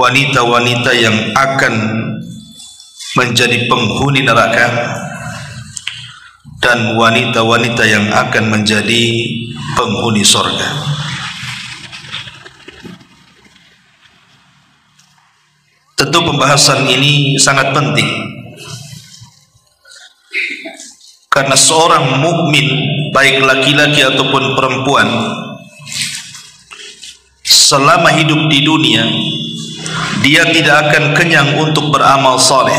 wanita-wanita yang akan menjadi penghuni neraka dan wanita-wanita yang akan menjadi penghuni surga. Tentu pembahasan ini sangat penting karena seorang mukmin, baik laki-laki ataupun perempuan, selama hidup di dunia dia tidak akan kenyang untuk beramal saleh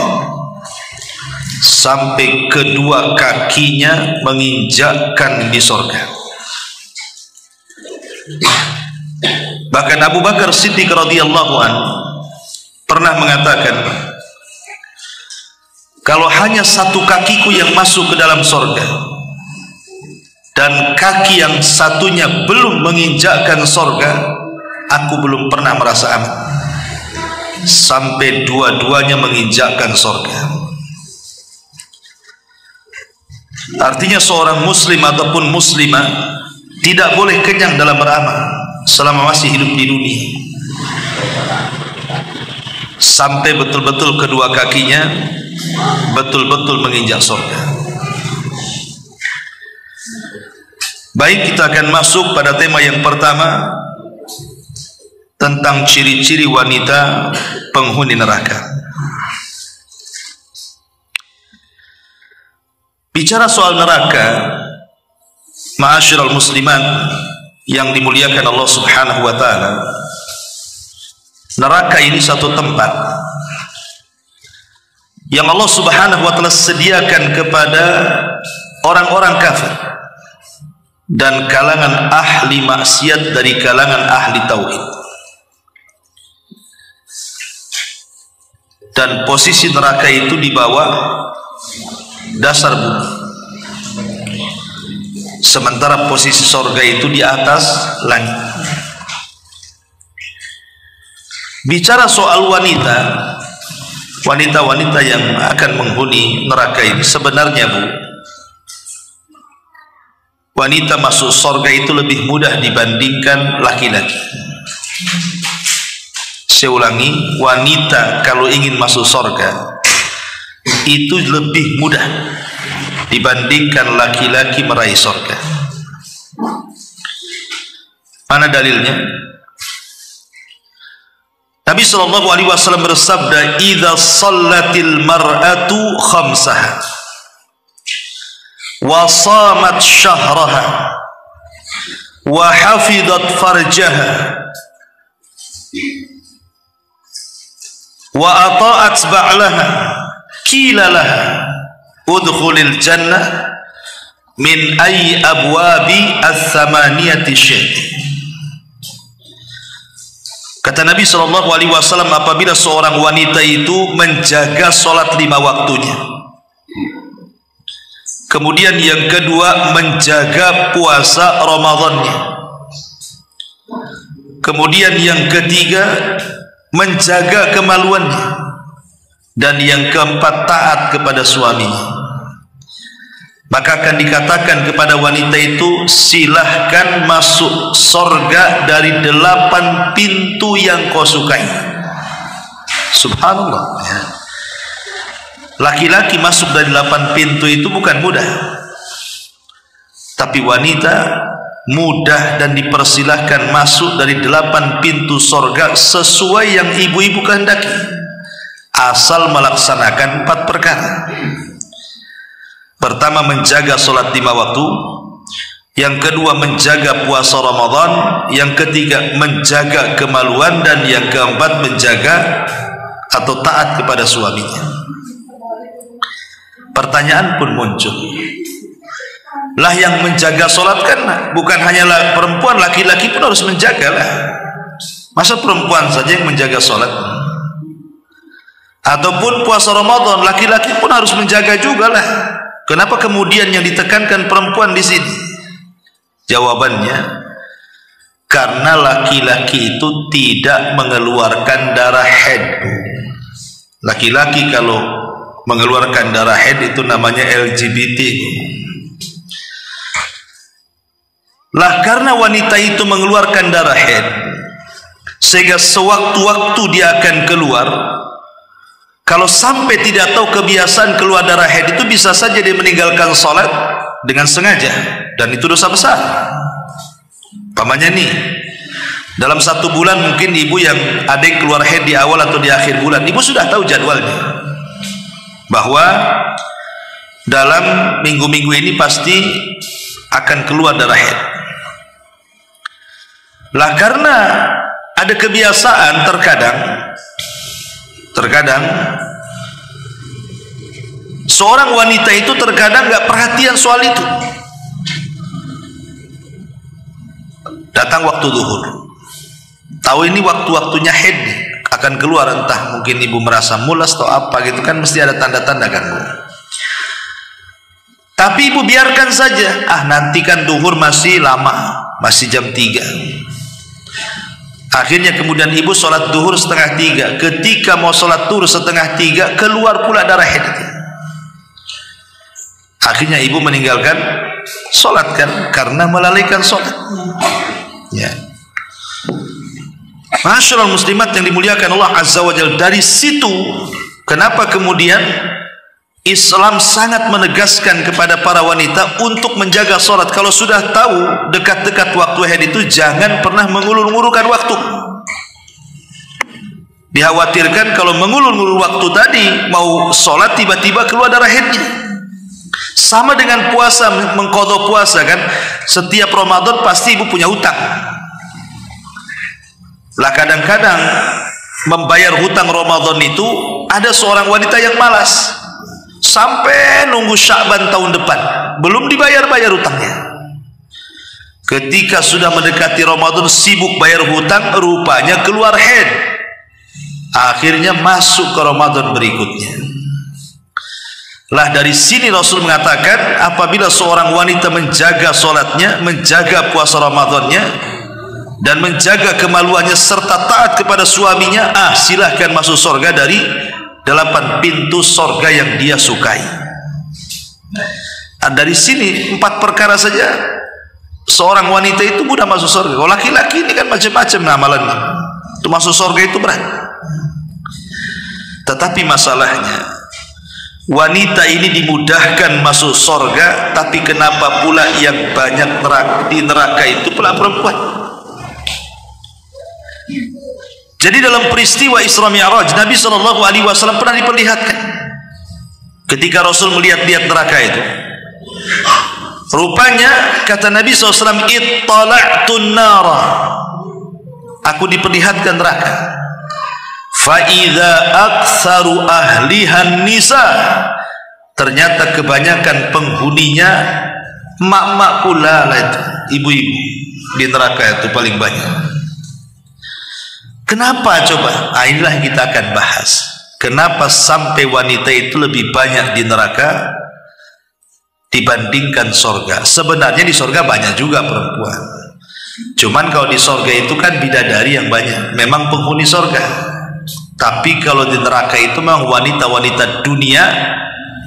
sampai kedua kakinya menginjakkan di surga. Bahkan Abu Bakar Siddiq radhiyallahu anhu pernah mengatakan, kalau hanya satu kakiku yang masuk ke dalam surga dan kaki yang satunya belum menginjakkan surga, aku belum pernah merasa aman sampai dua-duanya menginjakkan surga. Artinya seorang muslim ataupun muslimah tidak boleh kenyang dalam beramal selama masih hidup di dunia sampai betul-betul kedua kakinya betul-betul menginjak surga. Baik, kita akan masuk pada tema yang pertama tentang ciri-ciri wanita penghuni neraka. Bicara soal neraka, ma'asyiral muslimat yang dimuliakan Allah Subhanahu wa taala, neraka ini satu tempat yang Allah Subhanahu wa taala sediakan kepada orang-orang kafir dan kalangan ahli maksiat dari kalangan ahli tauhid. Dan posisi neraka itu di bawah dasar bumi, sementara posisi surga itu di atas langit. Bicara soal wanita, wanita-wanita yang akan menghuni neraka ini, sebenarnya Bu, wanita masuk surga itu lebih mudah dibandingkan laki-laki. Saya ulangi, wanita kalau ingin masuk surga itu lebih mudah dibandingkan laki-laki meraih surga. Mana dalilnya? Nabi sallallahu alaihi wasallam bersabda, "Idza shallatil mar'atu khamsaha wa shamat syahraha wa hafidat farjaha wa ata'at ba'laha qila laha udkhulil jannah min ayyi abwabi ats-tsamaniyati syi'ti." Kata Nabi SAW, apabila seorang wanita itu menjaga sholat 5 waktunya, kemudian yang kedua menjaga puasa Ramadannya, kemudian yang ketiga menjaga kemaluannya, dan yang keempat taat kepada suaminya, maka akan dikatakan kepada wanita itu, silahkan masuk surga dari 8 pintu yang kau sukai. Subhanallah ya. Laki-laki masuk dari 8 pintu itu bukan mudah, tapi wanita mudah dan dipersilahkan masuk dari 8 pintu surga sesuai yang ibu-ibu kehendaki, asal melaksanakan 4 perkara. Pertama, menjaga sholat 5 waktu. Yang kedua, menjaga puasa Ramadan. Yang ketiga, menjaga kemaluan. Dan yang keempat, menjaga atau taat kepada suaminya. Pertanyaan pun muncul, lah yang menjaga sholat kan bukan hanya perempuan, laki-laki pun harus menjaga lah. Masa perempuan saja yang menjaga sholat? Ataupun puasa Ramadan, laki-laki pun harus menjaga juga lah. Kenapa kemudian yang ditekankan perempuan di sini? Jawabannya, karena laki-laki itu tidak mengeluarkan darah haid. Laki-laki kalau mengeluarkan darah haid itu namanya LGBT. Lah karena wanita itu mengeluarkan darah haid, sehingga sewaktu-waktu dia akan keluar. Kalau sampai tidak tahu kebiasaan keluar darah haid itu, bisa saja dia meninggalkan sholat dengan sengaja, dan itu dosa besar. Pamannya nih, dalam 1 bulan mungkin ibu yang ada yang keluar haid di awal atau di akhir bulan, ibu sudah tahu jadwalnya bahwa dalam minggu-minggu ini pasti akan keluar darah haid. Lah karena ada kebiasaan, terkadang seorang wanita itu terkadang nggak perhatian soal itu. Datang waktu zuhur, tahu ini waktu-waktunya haid akan keluar, entah mungkin ibu merasa mulas atau apa gitu kan, mesti ada tanda-tanda ganggu. Tapi ibu biarkan saja, nanti kan zuhur masih lama, masih jam 3. Akhirnya kemudian ibu sholat zuhur 2:30. Ketika mau sholat zuhur 2:30, keluar pula darah haid. Akhirnya ibu meninggalkan sholat kan, karena melalaikan sholat. Ya, masyaallah muslimat yang dimuliakan Allah Azza wa Jalla. Dari situ kenapa kemudian Islam sangat menegaskan kepada para wanita untuk menjaga sholat. Kalau sudah tahu dekat-dekat waktu haid itu, jangan pernah mengulur-ngulurkan waktu. Dikhawatirkan kalau mengulur-ngulur waktu tadi, mau sholat tiba-tiba keluar darah haidnya. Sama dengan puasa, mengqadha puasa kan, setiap Ramadan pasti ibu punya hutang. Lah kadang-kadang membayar hutang Ramadan itu, ada seorang wanita yang malas sampai nunggu Sya'ban tahun depan belum dibayar-bayar hutangnya. Ketika sudah mendekati Ramadan, sibuk bayar hutang, rupanya keluar haid. Akhirnya masuk ke Ramadan berikutnya. Lah dari sini Rasul mengatakan, apabila seorang wanita menjaga sholatnya, menjaga puasa Ramadannya, dan menjaga kemaluannya serta taat kepada suaminya, silahkan masuk surga dari 8 pintu surga yang dia sukai. Dari sini 4 perkara saja seorang wanita itu mudah masuk surga. Kalau laki-laki ini kan macam-macam amalannya, itu masuk surga itu berat. Tetapi masalahnya, wanita ini dimudahkan masuk surga, tapi kenapa pula yang banyak di neraka itu pula perempuan? Jadi dalam peristiwa Isra Mi'raj, Nabi SAW pernah diperlihatkan ketika Rasul melihat-lihat neraka itu. Rupanya kata Nabi SAW, ittala'tun nara, aku diperlihatkan neraka. Fa'idha aktsaru ahlihan nisa, ternyata kebanyakan penghuninya mak-mak pula lah itu, ibu-ibu di neraka itu paling banyak. Kenapa coba? Inilah yang kita akan bahas. Kenapa sampai wanita itu lebih banyak di neraka dibandingkan surga? Sebenarnya di surga banyak juga perempuan, cuman kalau di surga itu kan bidadari yang banyak, memang penghuni surga. Tapi kalau di neraka itu memang wanita-wanita dunia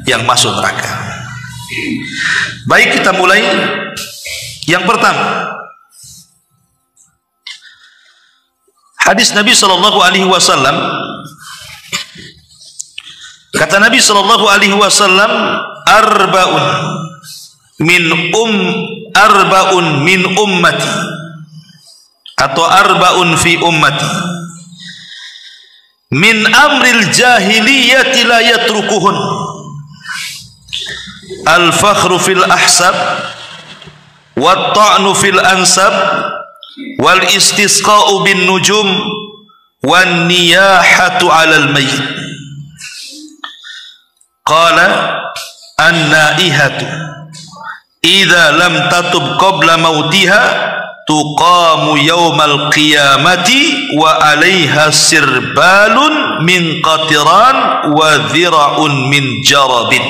yang masuk neraka. Baik, kita mulai. Yang pertama, hadis Nabi SAW. Kata Nabi SAW, arba'un min ummati, atau arba'un fi ummati, min amril jahiliyati la yatrukuhun, al-fakhru fil ahsab, wa ta'nu fil ansab, wal istisqa'u bin nujum, wan niyahatu 'alal mayyit. Qala an-naihatu idza lam tatub qabla mautiha tuqamu yaumal qiyamati wa 'alaiha sirbalun min qatiran wa dhira'un min jarabin.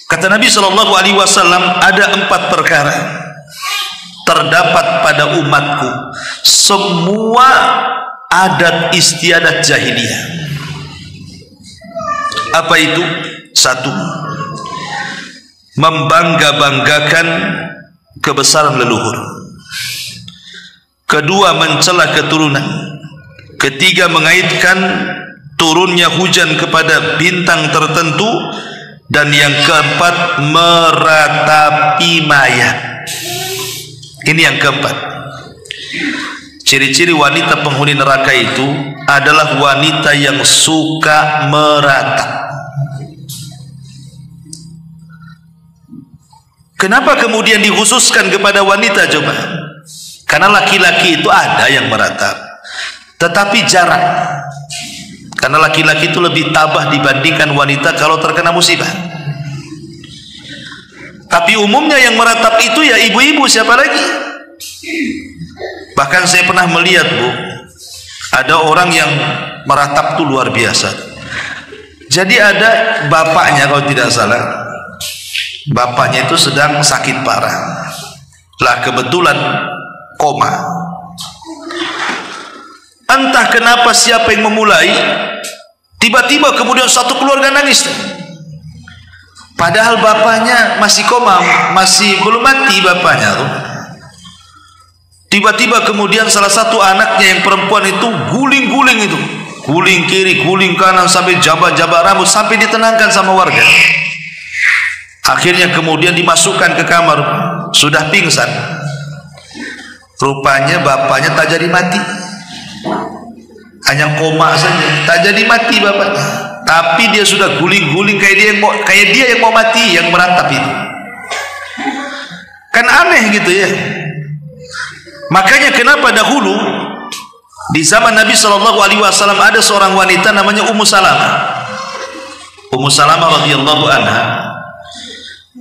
Kata Nabi SAW, ada 4 perkara terdapat pada umatku, semua adat istiadat jahiliyah. Apa itu? 1, membangga-banggakan kebesaran leluhur. kedua mencela keturunan, ketiga mengaitkan turunnya hujan kepada bintang tertentu, dan yang keempat meratapi mayat. Ini yang keempat. Ciri-ciri wanita penghuni neraka itu adalah wanita yang suka meratap. Kenapa kemudian dikhususkan kepada wanita coba? Karena laki-laki itu ada yang meratap, tetapi jarang. Karena laki-laki itu lebih tabah dibandingkan wanita kalau terkena musibah. Tapi umumnya yang meratap itu ya ibu-ibu, siapa lagi? Bahkan saya pernah melihat, Bu, ada orang yang meratap itu luar biasa. Jadi ada bapaknya, kalau tidak salah, bapaknya itu sedang sakit parah. Lah kebetulan koma. Entah kenapa siapa yang memulai, tiba-tiba kemudian satu keluarga nangis. Padahal bapaknya masih koma, masih belum mati bapaknya tuh. Tiba-tiba kemudian salah satu anaknya yang perempuan itu guling-guling itu, guling kiri, guling kanan sampai jabat-jabat rambut, sampai ditenangkan sama warga. Akhirnya kemudian dimasukkan ke kamar, sudah pingsan. Rupanya bapaknya tak jadi mati, hanya koma saja, tak jadi mati bapaknya. Tapi dia sudah guling-guling kayak dia yang mau mati, yang meratap itu. Kan aneh gitu ya. Makanya kenapa dahulu di zaman Nabi SAW ada seorang wanita namanya Ummu Salamah. Ummu Salamah radhiyallahu anha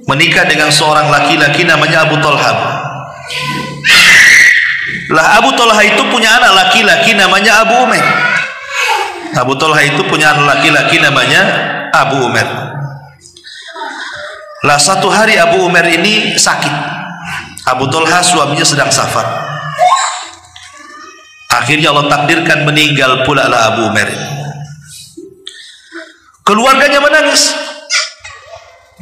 menikah dengan seorang laki-laki namanya Abu Talha. Lah Abu Talha itu punya anak laki-laki namanya Abu Umair. Abu Talha itu punya anak laki-laki namanya Abu Umair. Lah satu hari Abu Umair ini sakit. Abu Talha suaminya sedang safar. Akhirnya Allah takdirkan meninggal pula lah Abu Umair. Keluarganya menangis.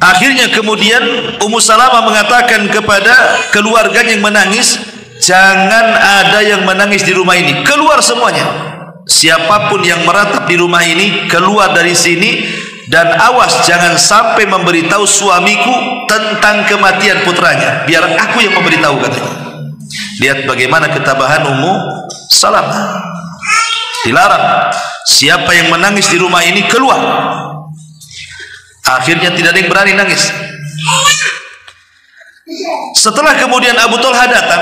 Akhirnya kemudian Ummu Salamah mengatakan kepada keluarganya yang menangis, jangan ada yang menangis di rumah ini, keluar semuanya. Siapapun yang meratap di rumah ini keluar dari sini, dan awas jangan sampai memberitahu suamiku tentang kematian putranya, biar aku yang memberitahu, katanya. Lihat bagaimana ketabahan Ummu Salamah. Dilarang siapa yang menangis di rumah ini keluar. Akhirnya tidak ada yang berani nangis. Setelah kemudian Abu Talha datang,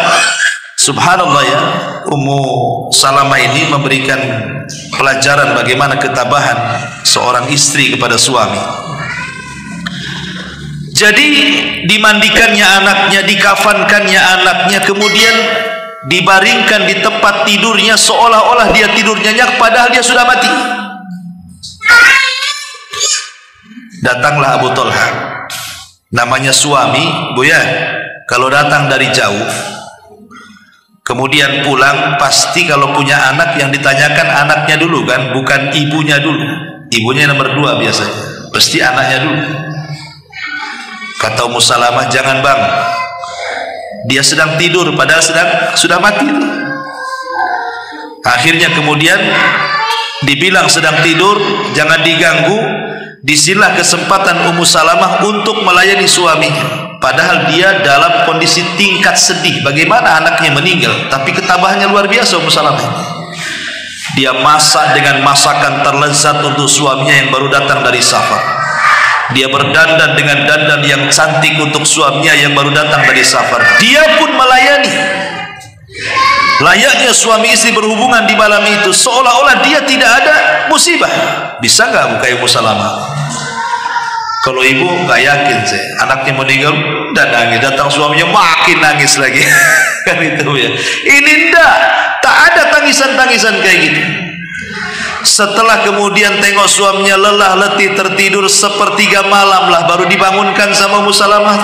subhanallah ya, Ummu Salamah ini memberikan pelajaran bagaimana ketabahan seorang istri kepada suami. Jadi dimandikannya anaknya, dikafankannya anaknya, kemudian dibaringkan di tempat tidurnya seolah-olah dia tidur nyenyak padahal dia sudah mati. Datanglah Abu Talha, namanya suami, Bu ya, kalau datang dari jauh kemudian pulang, pasti kalau punya anak yang ditanyakan anaknya dulu kan, bukan ibunya dulu. Ibunya nomor 2 biasanya, pasti anaknya dulu. Kata Ummu Salamah, jangan bang, dia sedang tidur padahal sudah mati. Akhirnya kemudian dibilang sedang tidur, jangan diganggu. Disilah kesempatan Ummu Salamah untuk melayani suaminya, padahal dia dalam kondisi tingkat sedih. Bagaimana anaknya meninggal, tapi ketabahannya luar biasa Ummu Salamah. Dia masak dengan masakan terlezat untuk suaminya yang baru datang dari safar. Dia berdandan dengan dandan yang cantik untuk suaminya yang baru datang dari safar. Dia pun melayani. Layaknya suami istri berhubungan di malam itu, seolah-olah dia tidak ada musibah. Bisa nggak buka Ummu Salamah? Kalau ibu nggak yakin sih, anaknya meninggal dan nangis, datang suaminya makin nangis lagi. Kan itu ya. Ini tak ada tangisan-tangisan kayak gitu. Setelah kemudian tengok suaminya lelah letih tertidur sepertiga malam lah, baru dibangunkan sama Ummu Salamah.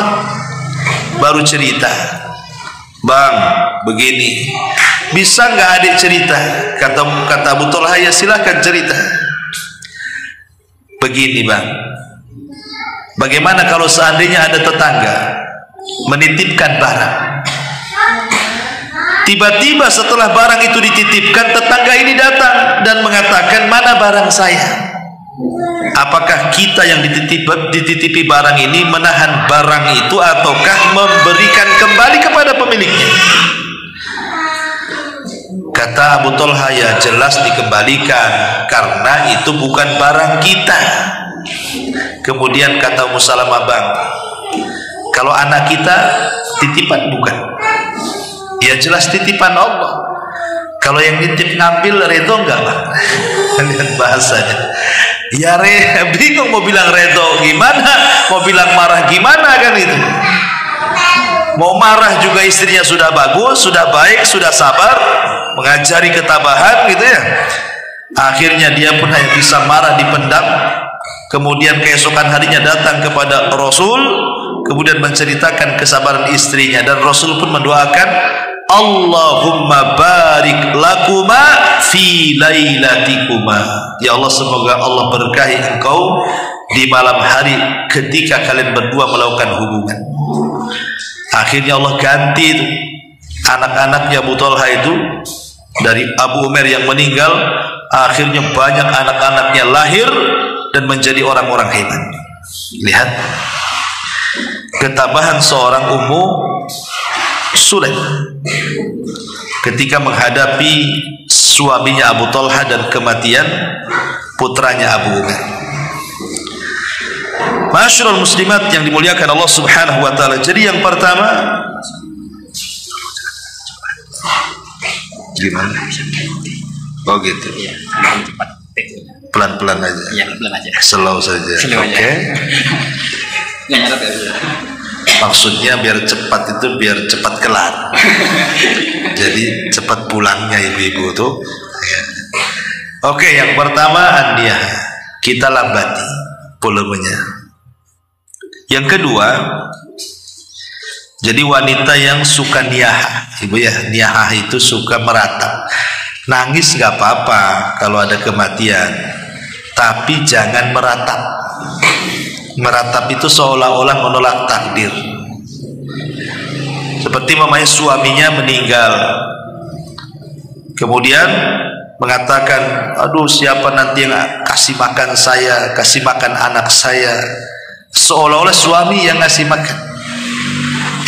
Baru cerita, bang begini, bisa nggak adik cerita? Kata Abu Talha, ya silahkan cerita. Begini bang, bagaimana kalau seandainya ada tetangga menitipkan barang, Tiba-tiba setelah barang itu dititipkan, tetangga ini datang dan mengatakan, mana barang saya? Apakah kita yang dititipi barang ini menahan barang itu ataukah memberikan kembali kepada pemiliknya? Kata Abu Thalha, ya jelas dikembalikan karena itu bukan barang kita. Kemudian kata Ummu Salamah, bang, kalau anak kita titipan bukan? Ya jelas titipan Allah. Kalau yang nitip ngambil redo enggak, bang? Lihat bahasanya. Ya bingung mau bilang redo gimana, mau bilang marah gimana, kan itu. Mau marah juga istrinya sudah bagus, sudah baik, sudah sabar, mengajari ketabahan gitu ya. Akhirnya dia pun hanya bisa marah dipendam. Kemudian keesokan harinya datang kepada Rasul, kemudian menceritakan kesabaran istrinya, dan Rasul pun mendoakan, Allahumma barik lakuma fi lailatikuma. Ya Allah, semoga Allah berkahi engkau di malam hari ketika kalian berdua melakukan hubungan. Akhirnya Allah ganti itu anak-anaknya Abu Thalha itu dari Abu Umair yang meninggal. Akhirnya banyak anak-anaknya lahir dan menjadi orang-orang hebat. Lihat ketabahan seorang Ummu Sulaim ketika menghadapi suaminya Abu Thalha dan kematian putranya Abu Umair. Masyarul muslimat yang dimuliakan Allah Subhanahu wa taala. Jadi yang pertama, gimana? Oh gitu. Pelan-pelan aja. Iya, pelan aja. Slow saja. Oke. Maksudnya biar cepat itu biar cepat kelar. Jadi cepat pulangnya ibu-ibu tuh. Oke, yang pertama Andiah, kita lambati volumenya. Yang kedua, jadi wanita yang suka niyahah, ibu ya, niyahah itu suka meratap. Nangis gak apa-apa kalau ada kematian, tapi jangan meratap. Meratap itu seolah-olah menolak takdir. Seperti mamanya suaminya meninggal, kemudian mengatakan, aduh siapa nanti yang kasih makan saya, kasih makan anak saya. Seolah-olah suami yang ngasih makan.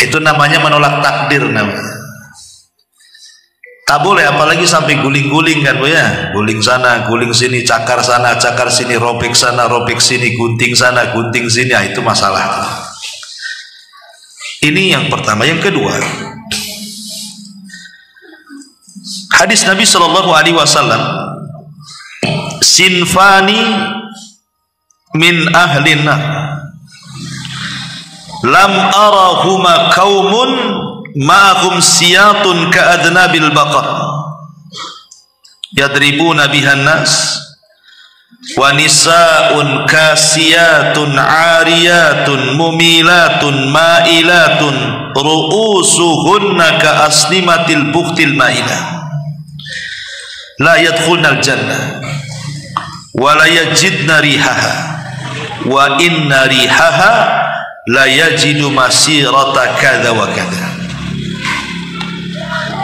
Itu namanya menolak takdir namanya. Tak boleh, apalagi sampai guling-guling kan bu ya, guling sana, guling sini, cakar sana, cakar sini, robek sana, robek sini, gunting sana, gunting sini. Nah, itu masalah. Ini yang pertama. Yang kedua, hadis Nabi Shallallahu Alaihi Wasallam, sinfani min ahlin nar lam arahuma kaumun ma'ahum siyatun ka'adnabil baqar yadribuna bihan nas wa nisa'un kasiyatun 'ariyatun mumilatun ma'ilatun ru'usuhunna ka'aslimatil bukhtil ma'ilah la yadkhulnal jannah wa la yajidna rihaha wa inna rihaha la yajidu masirata kada wa kada.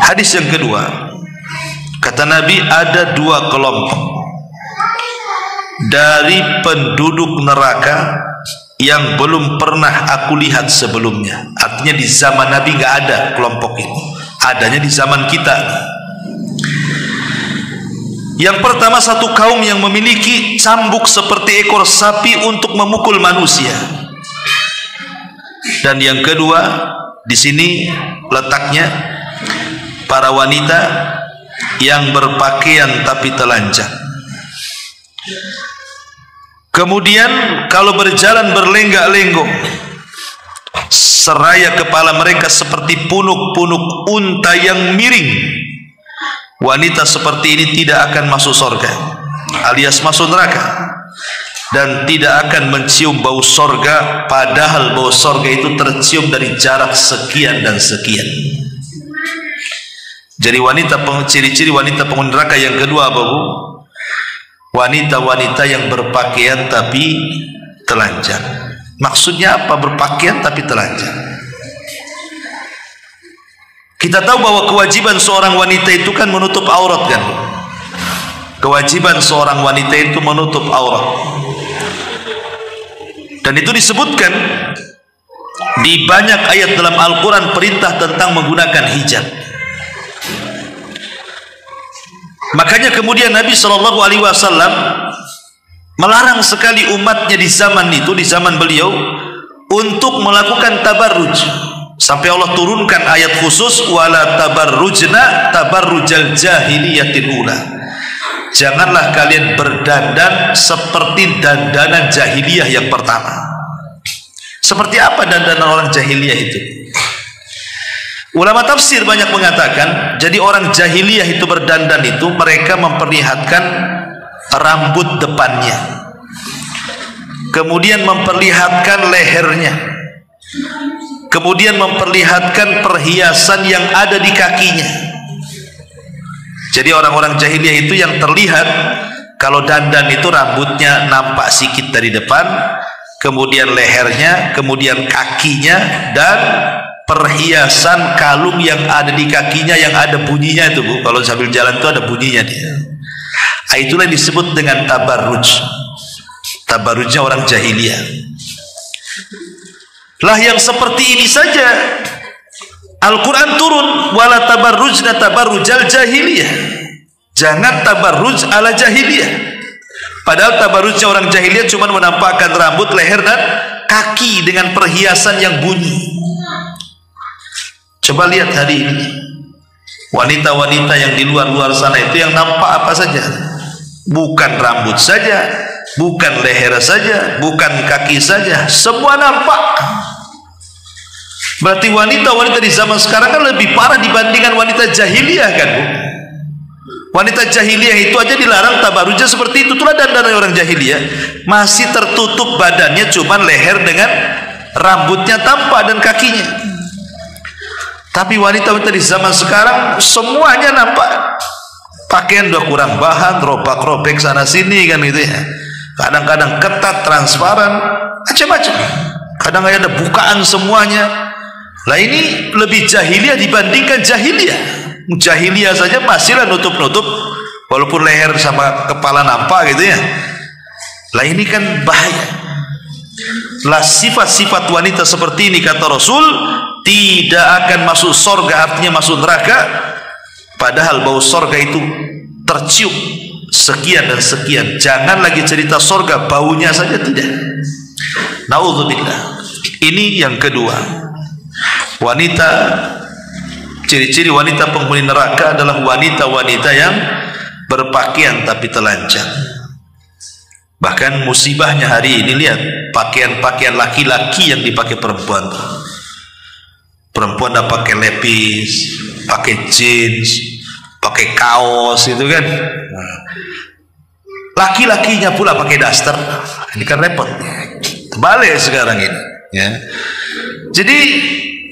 Hadis yang kedua, kata Nabi, ada dua kelompok dari penduduk neraka yang belum pernah aku lihat sebelumnya. Artinya di zaman Nabi nggak ada kelompok ini, adanya di zaman kita. Yang pertama, satu kaum yang memiliki cambuk seperti ekor sapi untuk memukul manusia. Dan yang kedua, di sini letaknya para wanita yang berpakaian tapi telanjang. Kemudian kalau berjalan berlenggak-lenggok, seraya kepala mereka seperti punuk-punuk unta yang miring. Wanita seperti ini tidak akan masuk surga, alias masuk neraka, dan tidak akan mencium bau sorga, padahal bau sorga itu tercium dari jarak sekian dan sekian. Jadi ciri-ciri wanita penghuni neraka yang kedua apa bu? Wanita-wanita yang berpakaian tapi telanjang. Maksudnya apa berpakaian tapi telanjang? Kita tahu bahwa kewajiban seorang wanita itu kan menutup aurat kan. Kewajiban seorang wanita itu menutup aurat. Dan itu disebutkan di banyak ayat dalam Al-Quran perintah tentang menggunakan hijab. Makanya kemudian Nabi SAW melarang sekali umatnya di zaman itu, di zaman beliau, untuk melakukan tabarruj. Sampai Allah turunkan ayat khusus, wala tabarrujna tabarrujal jahiliyatil ula. Janganlah kalian berdandan seperti dandanan jahiliyah yang pertama. Seperti apa dandanan orang jahiliyah itu? Ulama tafsir banyak mengatakan, jadi orang jahiliyah itu berdandan itu mereka memperlihatkan rambut depannya, kemudian memperlihatkan lehernya, kemudian memperlihatkan perhiasan yang ada di kakinya. Jadi orang-orang jahiliyah itu yang terlihat kalau dandan itu rambutnya nampak sikit dari depan, kemudian lehernya, kemudian kakinya, dan perhiasan kalung yang ada di kakinya yang ada bunyinya itu, Bu. Kalau sambil jalan itu ada bunyinya dia. Itulah yang disebut dengan tabarruj. Tabarrujnya orang jahiliyah. Lah yang seperti ini saja Al-Quran turun, wala tabarrujna tabarrujal jahiliyah. Jangan tabarruj ala jahiliyah. Padahal tabarrujnya orang jahiliyah cuma menampakkan rambut, leher, dan kaki dengan perhiasan yang bunyi. Coba lihat hari ini wanita-wanita yang di luar-luar sana itu yang nampak apa saja? Bukan rambut saja, bukan leher saja, bukan kaki saja, semua nampak. Berarti wanita-wanita di zaman sekarang kan lebih parah dibandingkan wanita jahiliyah kan, Bu? Wanita jahiliyah itu aja dilarang tabarrujnya seperti itu. Itulah dandanan orang jahiliyah, masih tertutup badannya, cuman leher dengan rambutnya tampak dan kakinya. Tapi wanita-wanita di zaman sekarang semuanya nampak. Pakaian udah kurang bahan, robek-robek sana sini kan gitu ya. Kadang-kadang ketat, transparan, macam-macam. Kadang ada bukaan semuanya. Lah ini lebih jahiliyah dibandingkan jahiliyah. Jahiliyah saja masihlah nutup-nutup, walaupun leher sama kepala nampak gitu ya. Lah ini kan bahaya. Lah sifat-sifat wanita seperti ini kata Rasul tidak akan masuk sorga, artinya masuk neraka, padahal bau sorga itu tercium sekian dan sekian. Jangan lagi cerita sorga, baunya saja tidak. Naudzubillah. Ini yang kedua. Wanita, ciri-ciri wanita penghuni neraka adalah wanita-wanita yang berpakaian tapi telanjang. Bahkan musibahnya hari ini, lihat pakaian-pakaian laki-laki yang dipakai perempuan. Perempuan dah pakai lepis, pakai jeans, pakai kaos itu kan. Laki-lakinya pula pakai daster. Ini kan repot. Balik sekarang ini ya. Jadi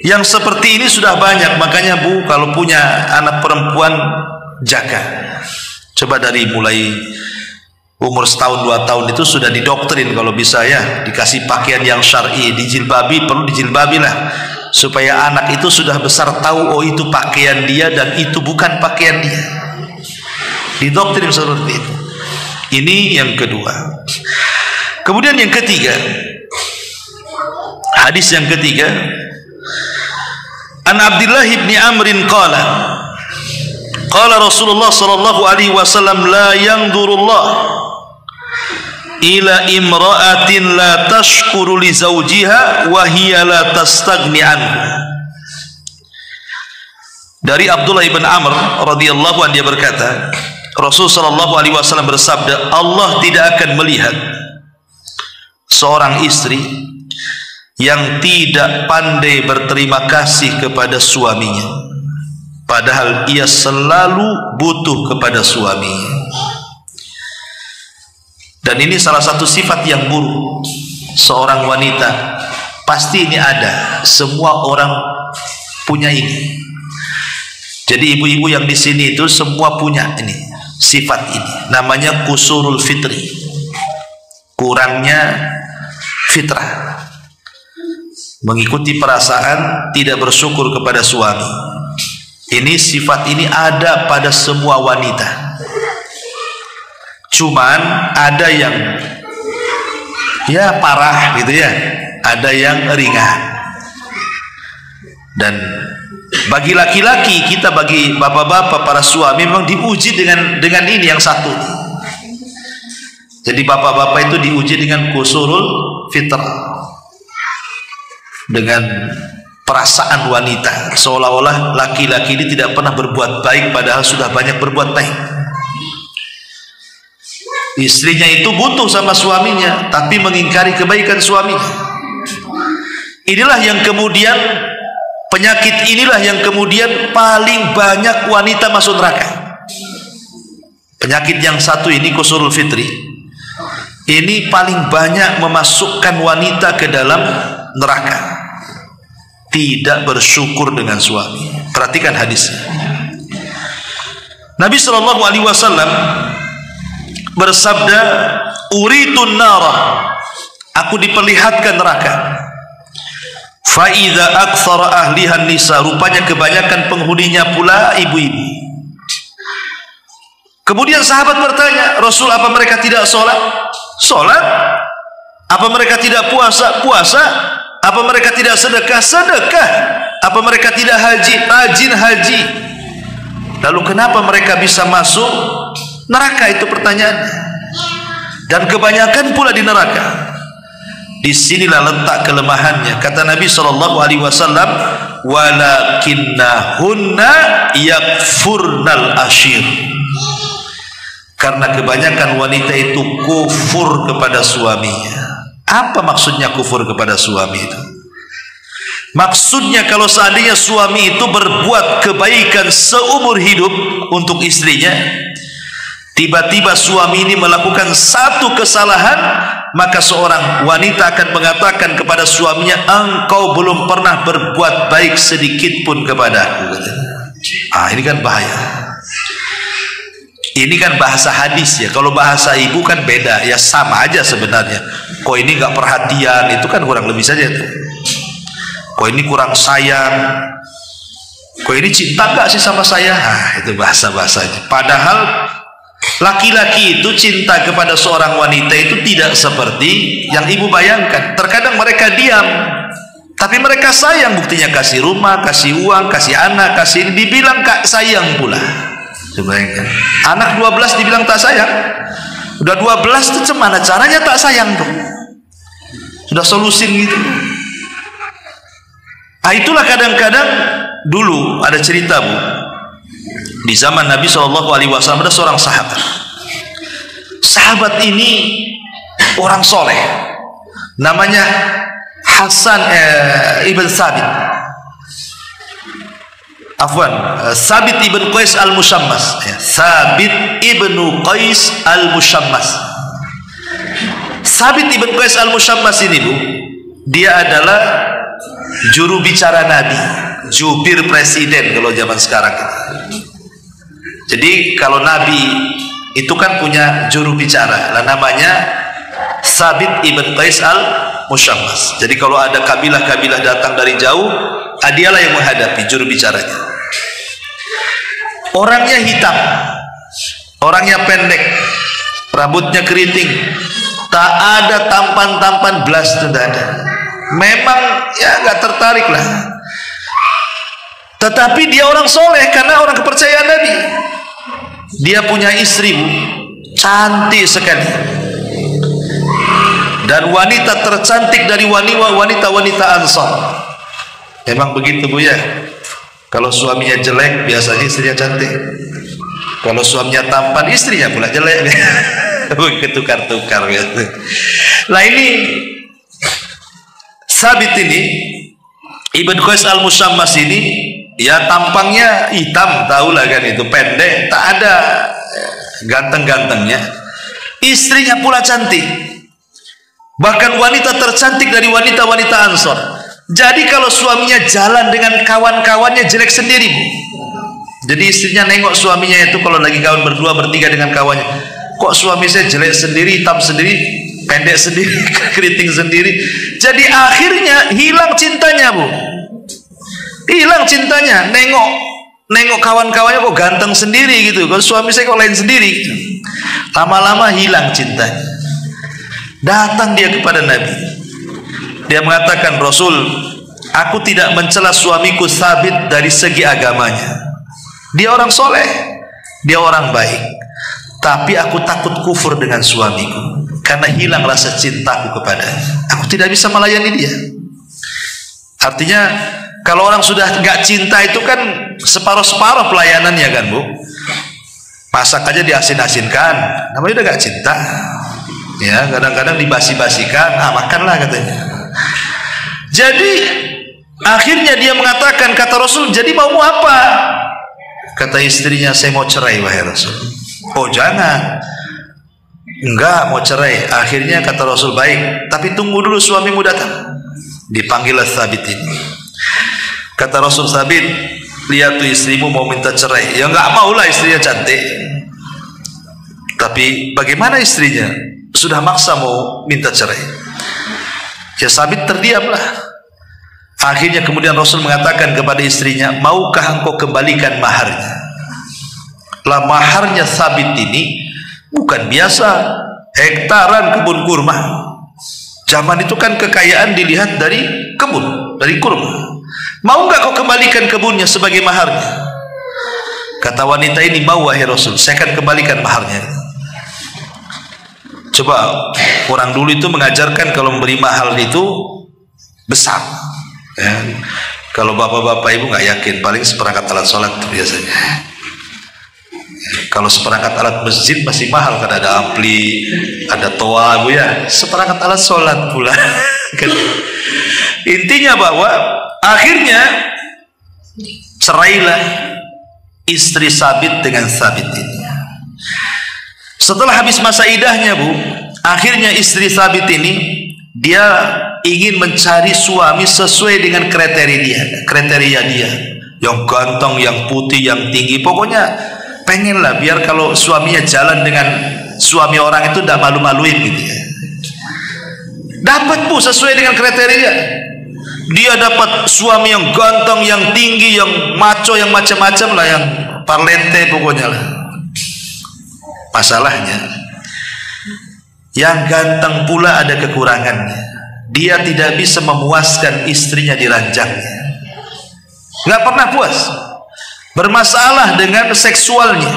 yang seperti ini sudah banyak. Makanya Bu, kalau punya anak perempuan, jaga. Coba dari mulai umur setahun 2 tahun itu sudah didoktrin kalau bisa ya, dikasih pakaian yang syar'i, dijilbabi, perlu dijilbabi lah, supaya anak itu sudah besar tahu, oh itu pakaian dia dan itu bukan pakaian dia. Didoktrin seperti itu. Ini yang kedua. Kemudian yang ketiga, hadis yang ketiga, An Abdullah ibn Amrin qala qala Rasulullah sallallahu alaihi wasallam, la yanzurullah ila imra'atin la tashkuru li zawjiha wa hiya la tastaghni anhu. Dari Abdullah ibn Amr radhiyallahu anhu, dia berkata, Rasul sallallahu alaihi wasallam bersabda, Allah tidak akan melihat seorang istri yang tidak pandai berterima kasih kepada suaminya, padahal ia selalu butuh kepada suaminya. Dan ini salah satu sifat yang buruk seorang wanita. Pasti ini ada, semua orang punya ini. Jadi ibu-ibu yang di sini itu semua punya ini, sifat ini. Namanya kusurul fitri, kurangnya fitrah, mengikuti perasaan, tidak bersyukur kepada suami. Ini sifat ini ada pada semua wanita. Cuman ada yang ya parah gitu ya, ada yang ringan. Dan bagi laki-laki kita, bagi bapak-bapak para suami memang diuji dengan ini yang satu. Jadi bapak-bapak itu diuji dengan kusurul fitrah, dengan perasaan wanita, seolah-olah laki-laki ini tidak pernah berbuat baik padahal sudah banyak berbuat baik. Istrinya itu butuh sama suaminya tapi mengingkari kebaikan suaminya. Inilah yang kemudian, penyakit inilah yang kemudian paling banyak wanita masuk neraka. Penyakit yang satu ini, kusurul fitri, ini paling banyak memasukkan wanita ke dalam neraka. Tidak bersyukur dengan suami. Perhatikan hadisnya. Nabi SAW bersabda, uritun nara, aku diperlihatkan neraka. Fa idza aktsara ahlihan nisa, rupanya kebanyakan penghuninya pula ibu-ibu. Kemudian sahabat bertanya, Rasul, apa mereka tidak sholat? Sholat. Apa mereka tidak puasa? Puasa. Apa mereka tidak sedekah? Sedekah. Apa mereka tidak haji? Rajin haji. Lalu kenapa mereka bisa masuk neraka? Itu pertanyaannya. Dan kebanyakan pula di neraka. Disinilah letak kelemahannya. Kata Nabi SAW, walakinnahunna yakfurnal ashir. Karena kebanyakan wanita itu kufur kepada suaminya. Apa maksudnya kufur kepada suami itu? Maksudnya kalau seandainya suami itu berbuat kebaikan seumur hidup untuk istrinya, tiba-tiba suami ini melakukan satu kesalahan, maka seorang wanita akan mengatakan kepada suaminya, engkau belum pernah berbuat baik sedikit pun kepadaku. Ini kan bahaya. Ini kan bahasa hadis ya. Kalau bahasa ibu kan beda ya, sama aja sebenarnya. Kok ini nggak perhatian, itu kan kurang lebih saja tuh. Kok ini kurang sayang, kok ini cinta gak sih sama saya? Itu bahasa-bahasanya. Padahal laki-laki itu cinta kepada seorang wanita itu tidak seperti yang ibu bayangkan. Terkadang mereka diam, tapi mereka sayang. Buktinya kasih rumah, kasih uang, kasih anak, kasih ini, dibilang kak sayang pula. Coba bayangkan, anak 12 dibilang tak sayang. Udah 12 itu cemana caranya tak sayang tuh? Sudah solusin gitu. Itulah kadang-kadang dulu ada cerita bu, di zaman Nabi SAW ada seorang sahabat. Sahabat ini orang soleh, namanya Hasan ibn Sabit. Sabit ibn Qais al-Mushammas. Sabit ibn Qais al-Mushammas. Sabit ibn Qais al-Mushammas ini bu, dia adalah juru bicara Nabi, jubir presiden kalau zaman sekarang. Jadi kalau Nabi itu kan punya juru bicara, namanya Sabit ibn Qais al-Mushammas. Jadi kalau ada kabilah-kabilah datang dari jauh, dialah yang menghadapi, juru bicaranya. Orangnya hitam, orangnya pendek, rambutnya keriting, tak ada tampan-tampan belas, tidak ada. Memang ya nggak tertarik lah. Tetapi dia orang soleh karena orang kepercayaan Nabi. Dia punya istri bu, cantik sekali, dan wanita tercantik dari wanita-wanita Ansar. Memang begitu bu ya. Kalau suaminya jelek, biasanya istrinya cantik. Kalau suaminya tampan, istrinya pula jelek. Ketukar-tukar gitu. Nah ini Sabit ini, Ibn Qais al-Mushammas ini, ya tampangnya hitam, tahulah kan itu, pendek, tak ada ganteng-gantengnya. Istrinya pula cantik, bahkan wanita tercantik dari wanita-wanita Ansor. Jadi kalau suaminya jalan dengan kawan-kawannya jelek sendiri bu. Jadi istrinya nengok suaminya itu kalau lagi kawan berdua bertiga dengan kawannya, kok suami saya jelek sendiri, hitam sendiri, pendek sendiri, keriting sendiri. Jadi akhirnya hilang cintanya bu, hilang cintanya. Nengok nengok kawan-kawannya kok ganteng sendiri gitu, kalau suami saya kok lain sendiri gitu. Lama-lama hilang cintanya. Datang dia kepada Nabi, dia mengatakan, Rasul, aku tidak mencela suamiku Sabit dari segi agamanya, dia orang soleh, dia orang baik, tapi aku takut kufur dengan suamiku karena hilang rasa cintaku kepadanya. Aku tidak bisa melayani dia. Artinya kalau orang sudah nggak cinta itu kan separuh-separuh pelayanannya kan, Bu. Masak aja diasin-asinkan, namanya udah nggak cinta. Ya, kadang-kadang dibasi-basikan, makanlah katanya. Jadi akhirnya dia mengatakan, kata Rasul, jadi maumu apa? Kata istrinya, saya mau cerai wahai Rasul. Oh jangan, enggak mau cerai. Akhirnya kata Rasul, baik, tapi tunggu dulu suamimu datang. Dipanggillah Sabit ini. Kata Rasul, Sabit, lihat tuh istrimu mau minta cerai. Ya enggak maulah, istrinya cantik. Tapi bagaimana istrinya? Sudah maksa mau minta cerai. Ya Sabit terdiamlah. Akhirnya kemudian Rasul mengatakan kepada istrinya, maukah engkau kembalikan maharnya? Lah maharnya Sabit ini bukan biasa, hektaran kebun kurma. Zaman itu kan kekayaan dilihat dari kebun, dari kurma. Mau nggak kau kembalikan kebunnya sebagai maharnya? Kata wanita ini, mau wahai Rasul, saya akan kembalikan maharnya. Coba orang dulu itu mengajarkan kalau memberi mahal itu besar. Ya. Kalau bapak-bapak ibu nggak yakin, paling seperangkat alat sholat biasanya. Kalau seperangkat alat masjid masih mahal, kan ada ampli, ada toa, Bu ya. Seperangkat alat sholat pula. Intinya bahwa akhirnya cerailah istri Sabit dengan Sabit ini. Setelah habis masa idahnya, Bu, akhirnya istri Sabit ini dia ingin mencari suami sesuai dengan kriteria dia, yang ganteng, yang putih, yang tinggi. Pokoknya pengenlah biar kalau suaminya jalan dengan suami orang itu tidak malu-maluin gitu ya. Dapat, Bu, sesuai dengan kriteria. Dia dapat suami yang ganteng, yang tinggi, yang maco, yang macam-macam lah, yang parlente pokoknya lah. Masalahnya yang ganteng pula ada kekurangannya. Dia tidak bisa memuaskan istrinya di ranjangnya. Nggak pernah puas. Bermasalah dengan seksualnya.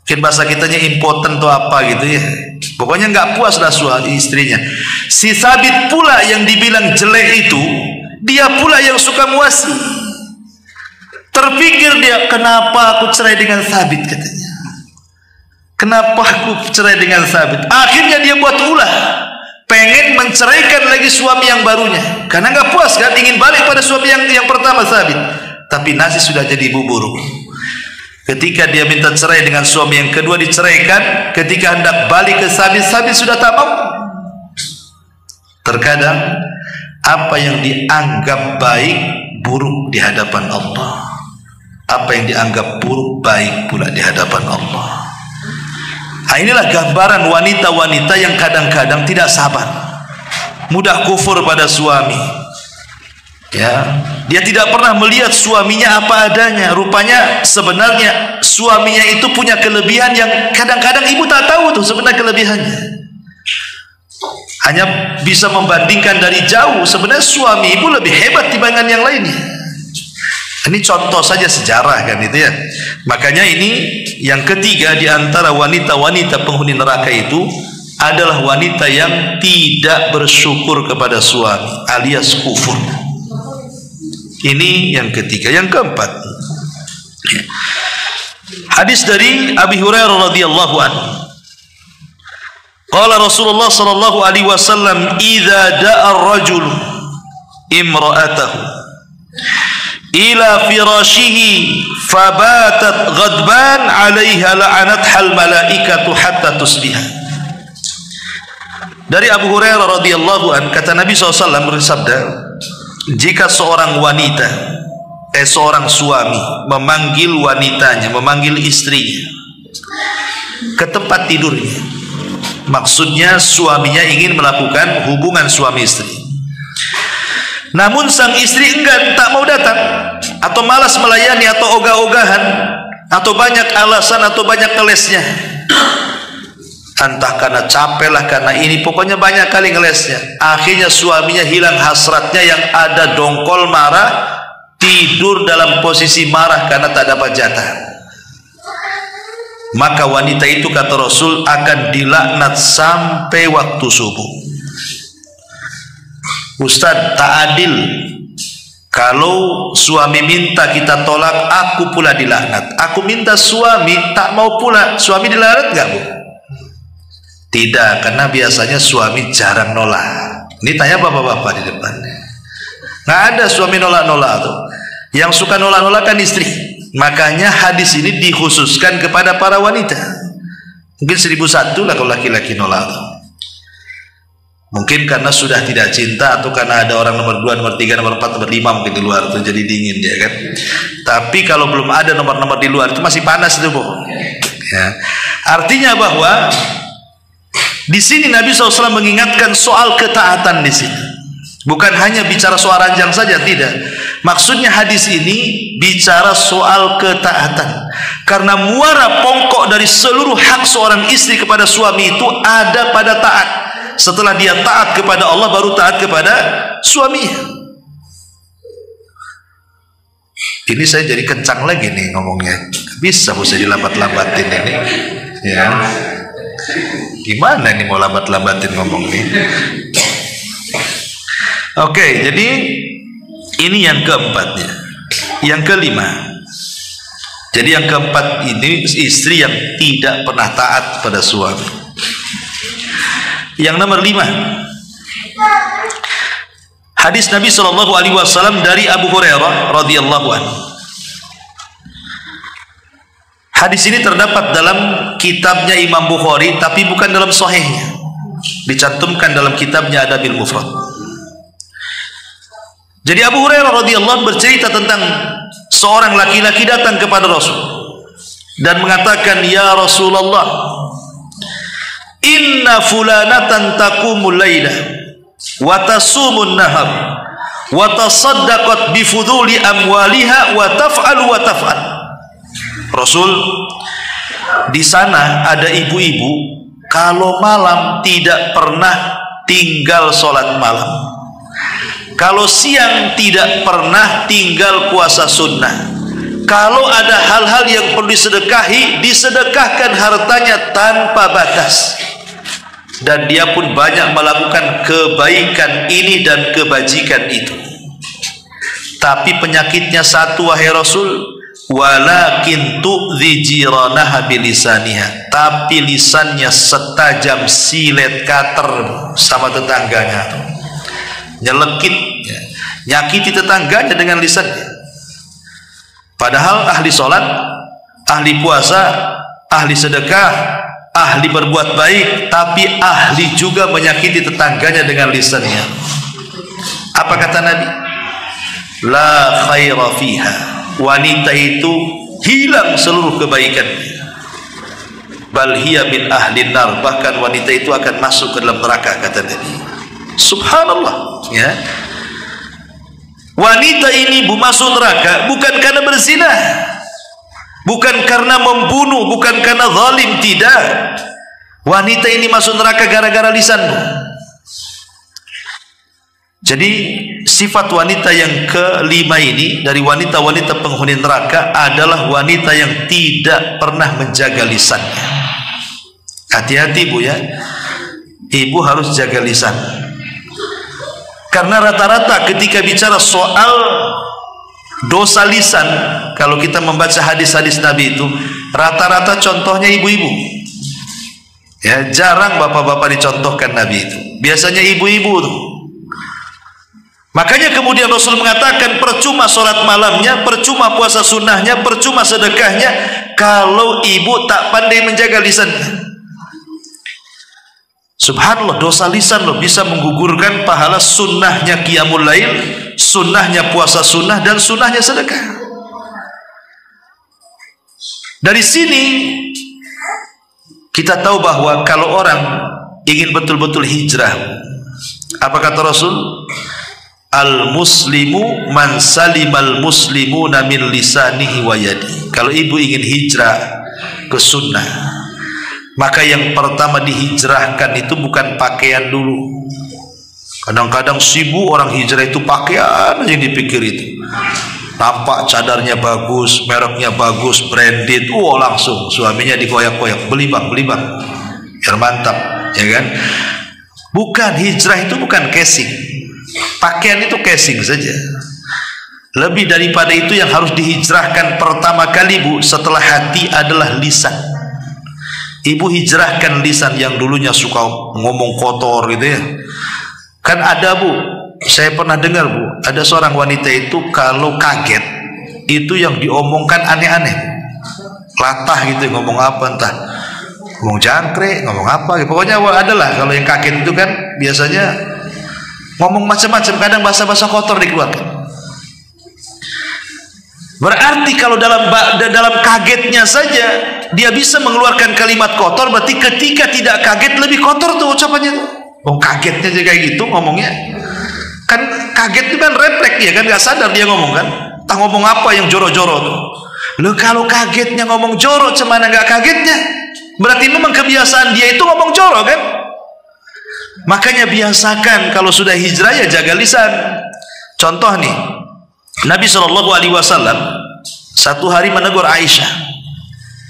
Mungkin bahasa kitanya impoten atau apa gitu ya. Pokoknya nggak puas lah suami istrinya. Si Sabit pula yang dibilang jelek itu, dia pula yang suka muasi. Terpikir dia, kenapa aku cerai dengan Sabit, katanya. Kenapa aku cerai dengan Sabit? Akhirnya dia buat ulah, pengen menceraikan lagi suami yang barunya, karena nggak puas kan, ingin balik pada suami yang pertama Sabit. Tapi nasi sudah jadi bubur. Ketika dia minta cerai dengan suami yang kedua, diceraikan. Ketika hendak balik ke Sabit, Sabit sudah tak mau. Terkadang apa yang dianggap baik buruk di hadapan Allah. Apa yang dianggap buruk baik pula di hadapan Allah. Nah, inilah gambaran wanita-wanita yang kadang-kadang tidak sabar, mudah kufur pada suami. Ya, dia tidak pernah melihat suaminya apa adanya. Rupanya sebenarnya suaminya itu punya kelebihan yang kadang-kadang ibu tak tahu tuh sebenarnya kelebihannya. Hanya bisa membandingkan dari jauh. Sebenarnya suami ibu lebih hebat dibandingkan yang lainnya. Ini contoh saja sejarah kan itu ya. Makanya ini yang ketiga di antara wanita-wanita penghuni neraka itu adalah wanita yang tidak bersyukur kepada suami alias kufur. Ini yang ketiga. Yang keempat, hadis dari Abi Hurairah radhiyallahu anhu. Qala Rasulullah sallallahu alaihi wasallam, "Idza da'a ar-rajul imra'atahu ila firashihi fabatat ghadban 'alaiha la'anatha al-malaikatu hatta tusbiha." Dari Abu Hurairah radhiyallahu anhu, kata Nabi SAW bersabda, jika seorang wanita, seorang suami memanggil wanitanya, memanggil istrinya ke tempat tidurnya, maksudnya suaminya ingin melakukan hubungan suami istri, namun sang istri enggan, tak mau datang, atau malas melayani, atau ogah-ogahan, atau banyak alasan, atau banyak ngelesnya. Entah karena capek lah, karena ini, pokoknya banyak kali ngelesnya. Akhirnya suaminya hilang hasratnya, yang ada dongkol marah, tidur dalam posisi marah karena tak dapat jatah. Maka wanita itu, kata Rasul, akan dilaknat sampai waktu subuh. Ustaz, tak adil. Kalau suami minta kita tolak, aku pula dilaknat. Aku minta suami tak mau pula, suami dilaknat enggak, Bu? Tidak, karena biasanya suami jarang nolak. Ini tanya bapak-bapak di depan. Nggak ada suami nolak-nolak tuh. Yang suka nolak-nolak kan istri. Makanya hadis ini dikhususkan kepada para wanita. Mungkin 1001 lah kalau laki-laki nolak tuh. Mungkin karena sudah tidak cinta, atau karena ada orang nomor 2, nomor 3, nomor 4, nomor 5 mungkin di luar itu jadi dingin ya kan. Tapi kalau belum ada nomor-nomor di luar itu masih panas itu, Bu. Ya. Artinya bahwa di sini Nabi SAW mengingatkan soal ketaatan di sini. Bukan hanya bicara soal ranjang saja, tidak. Maksudnya hadis ini bicara soal ketaatan. Karena muara pokok dari seluruh hak seorang istri kepada suami itu ada pada taat. Setelah dia taat kepada Allah, baru taat kepada suaminya. Ini saya jadi kencang lagi nih ngomongnya. Bisa saya dilambat-lambatin ini. Ya. Gimana nih mau lambat-lambatin ngomong nih? Oke, jadi ini yang keempatnya. Yang kelima. Jadi yang keempat ini istri yang tidak pernah taat pada suami. Yang nomor 5, hadis Nabi SAW dari Abu Hurairah radhiyallahu anhu. Hadis ini terdapat dalam kitabnya Imam Bukhari, tapi bukan dalam sahihnya. Dicantumkan dalam kitabnya Adabil Mufrad. Jadi Abu Hurairah radhiyallahu anhu bercerita tentang seorang laki-laki datang kepada Rasul dan mengatakan, "Ya Rasulullah, inna fulanatan taqumul laila wa tasumun nahar wa tasaddaqat bi fuduli amwaliha wa taf'al wa taf'al." Rasul, di sana ada ibu-ibu kalau malam tidak pernah tinggal sholat malam, kalau siang tidak pernah tinggal puasa sunnah, kalau ada hal-hal yang perlu disedekahi, disedekahkan hartanya tanpa batas. Dan dia pun banyak melakukan kebaikan ini dan kebajikan itu. Tapi penyakitnya satu, wahai Rasul, walakin tu'dhi jiranaha bilisaniha. Tapi lisannya setajam silet cutter sama tetangganya. Nyelekit, ya. Nyakiti tetangganya dengan lisannya. Padahal ahli sholat, ahli puasa, ahli sedekah, ahli berbuat baik, tapi ahli juga menyakiti tetangganya dengan lisannya. Apa kata Nabi? La khaira fiha. Wanita itu hilang seluruh kebaikannya. Bal hiya min ahli nar. Bahkan wanita itu akan masuk ke dalam neraka, kata Nabi. Subhanallah, ya. Wanita ini masuk neraka bukan karena berzina, bukan karena membunuh, bukan karena zalim, tidak. Wanita ini masuk neraka gara-gara lisanmu. Jadi sifat wanita yang kelima ini dari wanita-wanita penghuni neraka adalah wanita yang tidak pernah menjaga lisannya. Hati-hati, Bu, ya. Ibu harus jaga lisan. Karena rata-rata ketika bicara soal dosa lisan, kalau kita membaca hadis-hadis Nabi itu, rata-rata contohnya ibu-ibu. Ya, jarang bapak-bapak dicontohkan Nabi itu. Biasanya ibu-ibu tuh. Makanya kemudian Rasul mengatakan, percuma sholat malamnya, percuma puasa sunnahnya, percuma sedekahnya, kalau ibu tak pandai menjaga lisannya. Subhanallah, dosa lisan loh bisa menggugurkan pahala sunnahnya qiyamul lail, sunnahnya puasa sunnah, dan sunnahnya sedekah. Dari sini kita tahu bahwa kalau orang ingin betul-betul hijrah, apa kata Rasul? al-muslimu man salimal muslimuna min lisanihi wa yadi. Kalau ibu ingin hijrah ke sunnah, maka yang pertama dihijrahkan itu bukan pakaian dulu. Kadang-kadang sibuk orang hijrah itu pakaian aja yang dipikir itu. Nampak cadarnya bagus, mereknya bagus, branded, langsung suaminya dikoyak-koyak, beli bang, biar mantap, ya kan? Bukan, hijrah itu bukan casing. Pakaian itu casing saja. Lebih daripada itu yang harus dihijrahkan pertama kali, Bu, setelah hati adalah lisan. Ibu hijrahkan lisan yang dulunya suka ngomong kotor gitu ya. Kan ada, Bu, saya pernah dengar, Bu, ada seorang wanita itu kalau kaget itu yang diomongkan aneh-aneh, latah gitu, ngomong apa entah, ngomong jangkrik, ngomong apa, pokoknya adalah kalau yang kaget itu kan biasanya ngomong macam-macam, kadang bahasa-bahasa kotor dikeluarkan. Berarti kalau dalam kagetnya saja dia bisa mengeluarkan kalimat kotor, berarti ketika tidak kaget lebih kotor tuh ucapannya tuh. Kagetnya aja kayak gitu ngomongnya. Kan kaget itu kan refleks ya kan, nggak sadar dia ngomong kan. Entah ngomong apa yang jorok-jorok tuh. Loh, kalau kagetnya ngomong jorok, cemana nggak kagetnya? Berarti memang kebiasaan dia itu ngomong jorok kan. Makanya biasakan kalau sudah hijrah ya jaga lisan. Contoh nih, Nabi SAW satu hari menegur Aisyah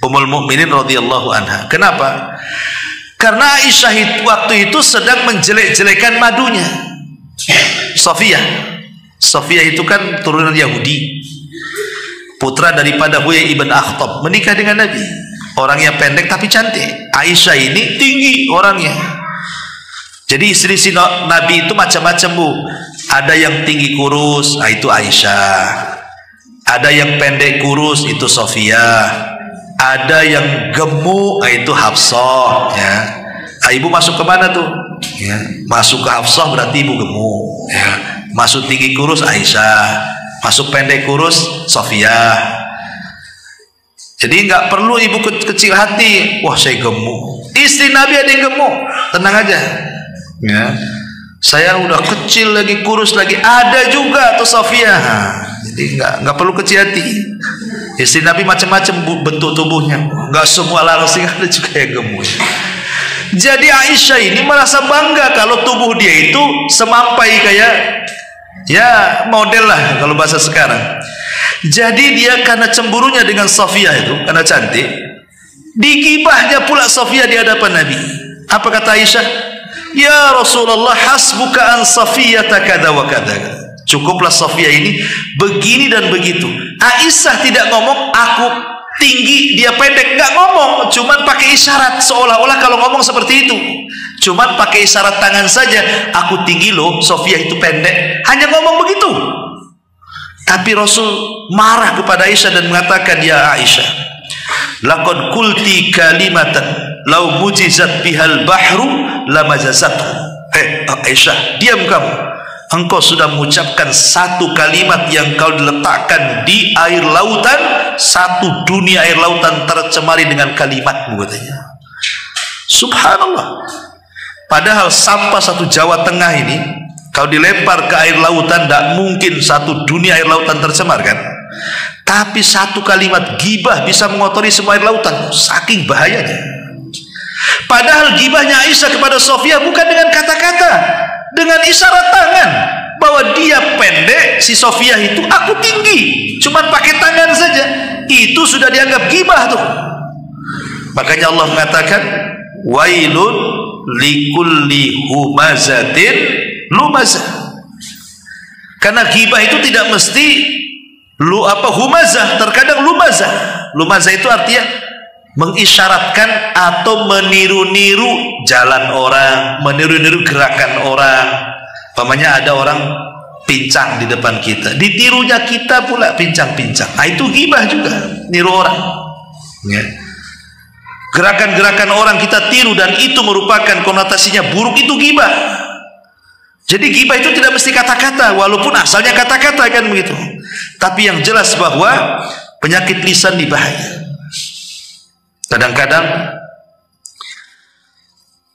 Ummul Mukminin radhiyallahu anha. Kenapa? Karena Aisyah waktu itu sedang menjelek-jelekan madunya. Sofiyah itu kan turunan Yahudi, putra daripada Huyai ibn Akhtab, menikah dengan Nabi. Orangnya pendek tapi cantik. Aisyah ini tinggi orangnya. Jadi istri Nabi itu macam-macam, Bu. Ada yang tinggi kurus, itu Aisyah. Ada yang pendek kurus, itu Sofiyah. Ada yang gemuk, itu Hafsah. Ya. Ibu masuk ke mana tuh? Ya. Masuk ke Hafsah berarti ibu gemuk. Ya. Masuk tinggi kurus Aisyah. Masuk pendek kurus Sofiyah. Jadi nggak perlu ibu kecil hati. Wah, saya gemuk. Istri Nabi ada yang gemuk, tenang aja. Ya. Saya udah kecil lagi, kurus lagi, ada juga tuh Sofiyah. Jadi nggak perlu kecil hati. Istri Nabi macam-macam bentuk tubuhnya, nggak semua langsing, ada juga yang gemuk. Jadi Aisyah ini merasa bangga kalau tubuh dia itu semampai kayak ya model lah kalau bahasa sekarang. Jadi dia karena cemburunya dengan Sofiyah itu, karena cantik, digibahnya pula Sofiyah di hadapan Nabi. Apa kata Aisyah? Ya Rasulullah, hasbuka an Safiyata kada wa kada. Cukuplah Sofiyah ini begini dan begitu. Aisyah tidak ngomong aku tinggi dia pendek, nggak ngomong, cuman pakai isyarat, seolah-olah kalau ngomong seperti itu cuman pakai isyarat tangan saja. Aku tinggi loh, Sofiyah itu pendek, hanya ngomong begitu. Tapi Rasul marah kepada Aisyah dan mengatakan, ya Aisyah, laqad qulti kalimatan lau mujizat bihal bahru lamajazathu. Aisyah, diam kamu. Engkau sudah mengucapkan satu kalimat yang kau diletakkan di air lautan, satu dunia air lautan tercemari dengan kalimatmu, katanya. Subhanallah. Padahal sampah satu Jawa Tengah ini kalau dilempar ke air lautan, tidak mungkin satu dunia air lautan tercemar kan. Tapi satu kalimat gibah bisa mengotori semua air lautan, saking bahayanya. Padahal gibahnya Aisyah kepada Sofiyah bukan dengan kata-kata, dengan isyarat tangan, bahwa dia pendek, si Sofiyah itu aku tinggi, cuman pakai tangan saja, itu sudah dianggap gibah tuh. Makanya Allah mengatakan, wailun likulli humazatin lumazah. Karena gibah itu tidak mesti humazah, terkadang lumazah. Lumazah itu artinya mengisyaratkan atau meniru-niru jalan orang, meniru-niru gerakan orang. Umpamanya ada orang pincang di depan kita, ditirunya kita pula pincang-pincang. Itu gibah juga, niru orang. Ya. Gerakan-gerakan orang kita tiru dan itu merupakan konotasinya buruk, itu gibah. Jadi gibah itu tidak mesti kata-kata, walaupun asalnya kata-kata kan begitu. Tapi yang jelas bahwa penyakit lisan bahaya. Kadang-kadang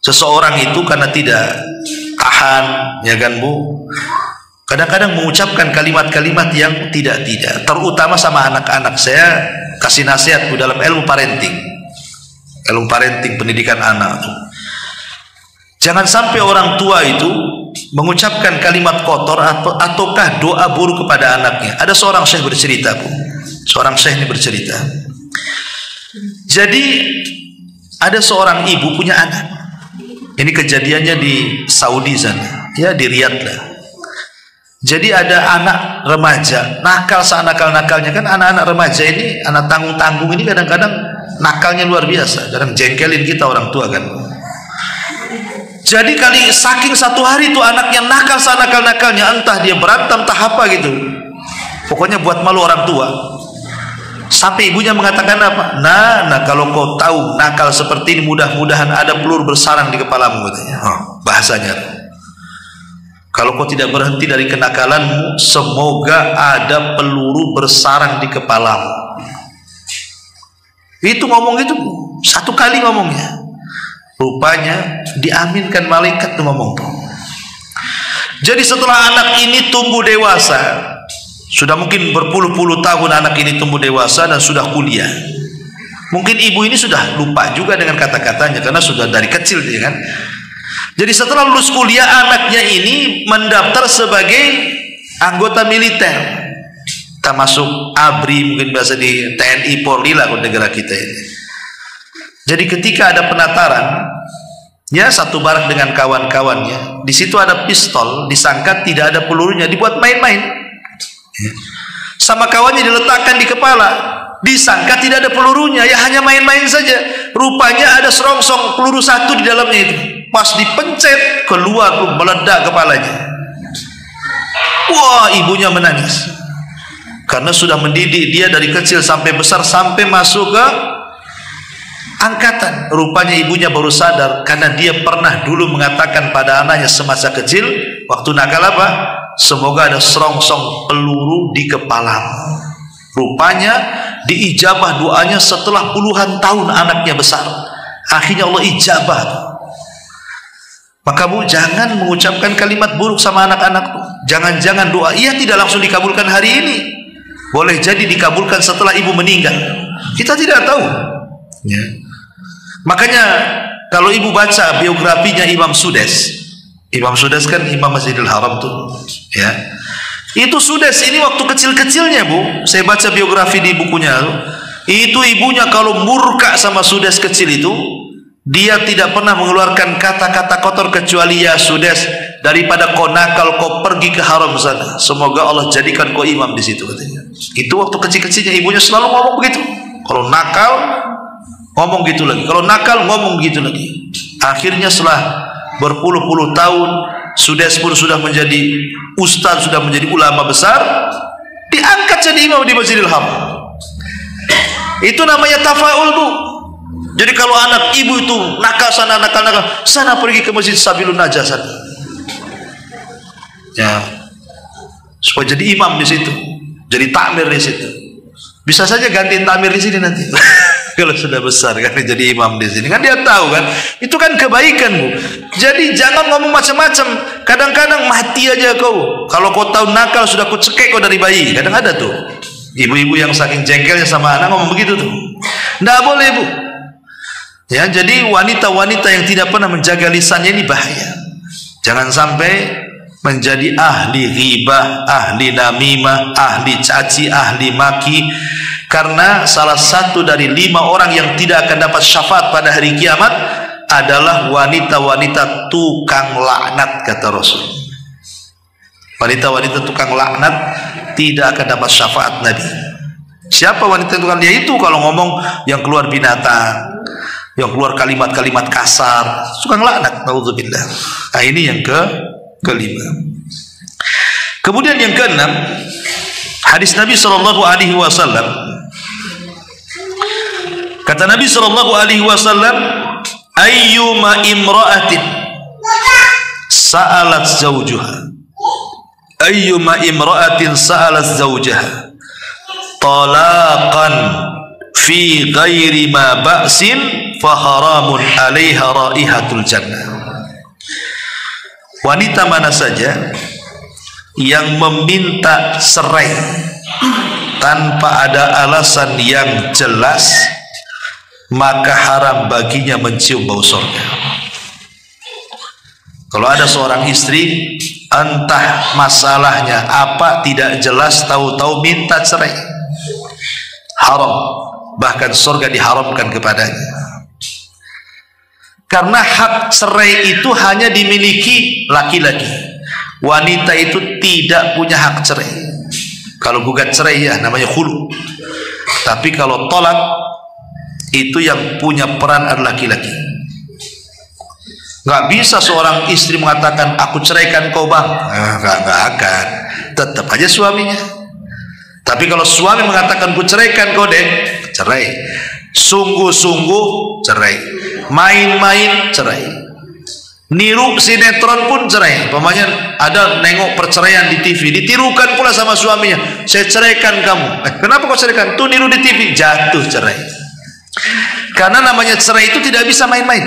seseorang itu karena tidak tahan, ya kan Bu, kadang-kadang mengucapkan kalimat-kalimat yang tidak-tidak, terutama sama anak-anak. Saya kasih nasihat dalam ilmu parenting, pendidikan anak. Jangan sampai orang tua itu mengucapkan kalimat kotor ataukah doa buruk kepada anaknya. Ada seorang syekh bercerita, Bu. Seorang syekh ini bercerita. Jadi ada seorang ibu punya anak. Ini kejadiannya di Saudi sana, ya di Riyadh lah. Jadi ada anak remaja, nakal senakal-nakalnya. Kan anak-anak remaja ini, anak tanggung-tanggung ini kadang-kadang nakalnya luar biasa. Kadang jengkelin kita orang tua kan. Jadi saking satu hari itu anaknya nakal senakal-nakalnya, entah dia berantem, entah apa gitu. Pokoknya buat malu orang tua. Sampai ibunya mengatakan apa? Nah, kalau kau tahu nakal seperti ini, mudah-mudahan ada peluru bersarang di kepalamu, katanya. Bahasanya. Kalau kau tidak berhenti dari kenakalanmu, semoga ada peluru bersarang di kepalamu. Itu ngomong itu satu kali ngomongnya. Rupanya diaminkan malaikat tuh ngomong tuh. Jadi setelah anak ini tumbuh dewasa, sudah mungkin berpuluh-puluh tahun anak ini tumbuh dewasa dan sudah kuliah. Mungkin ibu ini sudah lupa juga dengan kata-katanya karena sudah dari kecil dia kan. Jadi setelah lulus kuliah, anaknya ini mendaftar sebagai anggota militer. Kita masuk ABRI, mungkin biasa di TNI Polri lah negara kita ini. Jadi ketika ada penataran, ya satu barak dengan kawan-kawannya, di situ ada pistol, disangka tidak ada pelurunya, dibuat main-main. Sama kawannya diletakkan di kepala, disangka tidak ada pelurunya, ya hanya main-main saja. Rupanya ada serongsong peluru satu di dalamnya itu. Pas dipencet, keluar meledak kepalanya. Wah, ibunya menangis. Karena sudah mendidik dia dari kecil sampai besar, sampai masuk ke angkatan. Rupanya ibunya baru sadar karena dia pernah dulu mengatakan pada anaknya semasa kecil, waktu nakal apa? Semoga ada serongsong peluru di kepalamu. Rupanya diijabah doanya setelah puluhan tahun anaknya besar. Akhirnya Allah ijabah. Maka Bu, jangan mengucapkan kalimat buruk sama anak-anak. Jangan-jangan doa ia tidak langsung dikabulkan hari ini. Boleh jadi dikabulkan setelah ibu meninggal. Kita tidak tahu. Ya. Makanya kalau ibu baca biografinya Imam Sudes kan Imam Masjidil Haram tuh, ya. Itu Sudes ini waktu kecil-kecilnya, Bu, saya baca biografi di bukunya tuh, itu ibunya kalau murka sama Sudes kecil itu, dia tidak pernah mengeluarkan kata-kata kotor kecuali ya Sudes, daripada kau nakal kau pergi ke haram sana, semoga Allah jadikan kau imam di situ, katanya. Itu waktu kecil-kecilnya ibunya selalu ngomong begitu. Kalau nakal ngomong gitu lagi, kalau nakal ngomong gitu lagi. Akhirnya setelah berpuluh-puluh tahun, Sudes pun sudah menjadi ustaz, sudah menjadi ulama besar, diangkat jadi imam di Masjidil Haram. Itu namanya tafaul, Bu. Jadi kalau anak ibu itu nakal sana pergi ke Masjid Sabilun Najah sana, ya, supaya jadi imam di situ, jadi takmir di situ. Bisa saja gantiin takmir di sini nanti. Kalau sudah besar kan jadi imam di sini, kan dia tahu kan itu kan kebaikan, Bu. Jadi jangan ngomong macam-macam. Kadang-kadang mati aja kau. Kalau kau tahu nakal sudah kau cekek kau dari bayi. Kadang ada tuh ibu-ibu yang saking jengkelnya sama anak ngomong begitu tuh. Tidak boleh, Bu. Ya, jadi wanita-wanita yang tidak pernah menjaga lisannya ini bahaya. Jangan sampai menjadi ahli ghibah, ahli namimah, ahli caci, ahli maki. Karena salah satu dari 5 orang yang tidak akan dapat syafaat pada hari kiamat adalah wanita-wanita tukang laknat, kata Rasul. Wanita-wanita tukang laknat tidak akan dapat syafaat Nabi. Siapa wanita tukang? Yaitu kalau ngomong yang keluar binatang, yang keluar kalimat-kalimat kasar, tukang laknat, naudzubillah. Nah, ini yang kelima. Kemudian yang keenam, hadis Nabi sallallahu alaihi wasallam. Kata Nabi sallallahu alaihi wasallam, ayyuma imra'atin sa'alat zawjuha, ayyuma imra'atin sa'alat zawjaha talaqan fi ghairi ma ba'sin fa haramun 'alaiha raihatul jannah. Wanita mana saja yang meminta cerai tanpa ada alasan yang jelas, maka haram baginya mencium bau surga. Kalau ada seorang istri, entah masalahnya apa tidak jelas, tahu-tahu minta cerai, haram, bahkan surga diharamkan kepadanya. Karena hak cerai itu hanya dimiliki laki-laki. Wanita itu tidak punya hak cerai. Kalau gugat cerai ya namanya khulu. Tapi kalau tolak, itu yang punya peran adalah laki-laki. Nggak bisa seorang istri mengatakan aku ceraikan kau bang, nggak akan, tetap aja suaminya. Tapi kalau suami mengatakan ku ceraikan kau deh, cerai. Sungguh-sungguh cerai, main-main cerai, niru sinetron pun cerai. Pamannya ada nengok perceraian di TV, ditirukan pula sama suaminya, saya ceraikan kamu. Kenapa kau ceraikan? Tuh niru di TV, jatuh cerai. Karena namanya cerai itu tidak bisa main-main.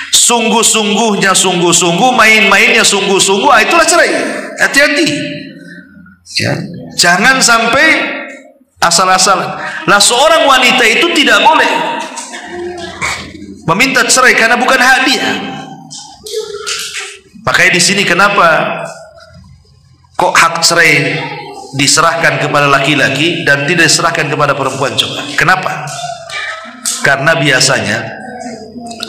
Sungguh-sungguhnya sungguh-sungguh, main-mainnya sungguh-sungguh, itulah cerai. Hati-hati ya, jangan sampai asal-asalan. Lah seorang wanita itu tidak boleh meminta cerai karena bukan hak dia. Makanya di sini kenapa kok hak cerai diserahkan kepada laki-laki dan tidak diserahkan kepada perempuan? Coba kenapa? Karena biasanya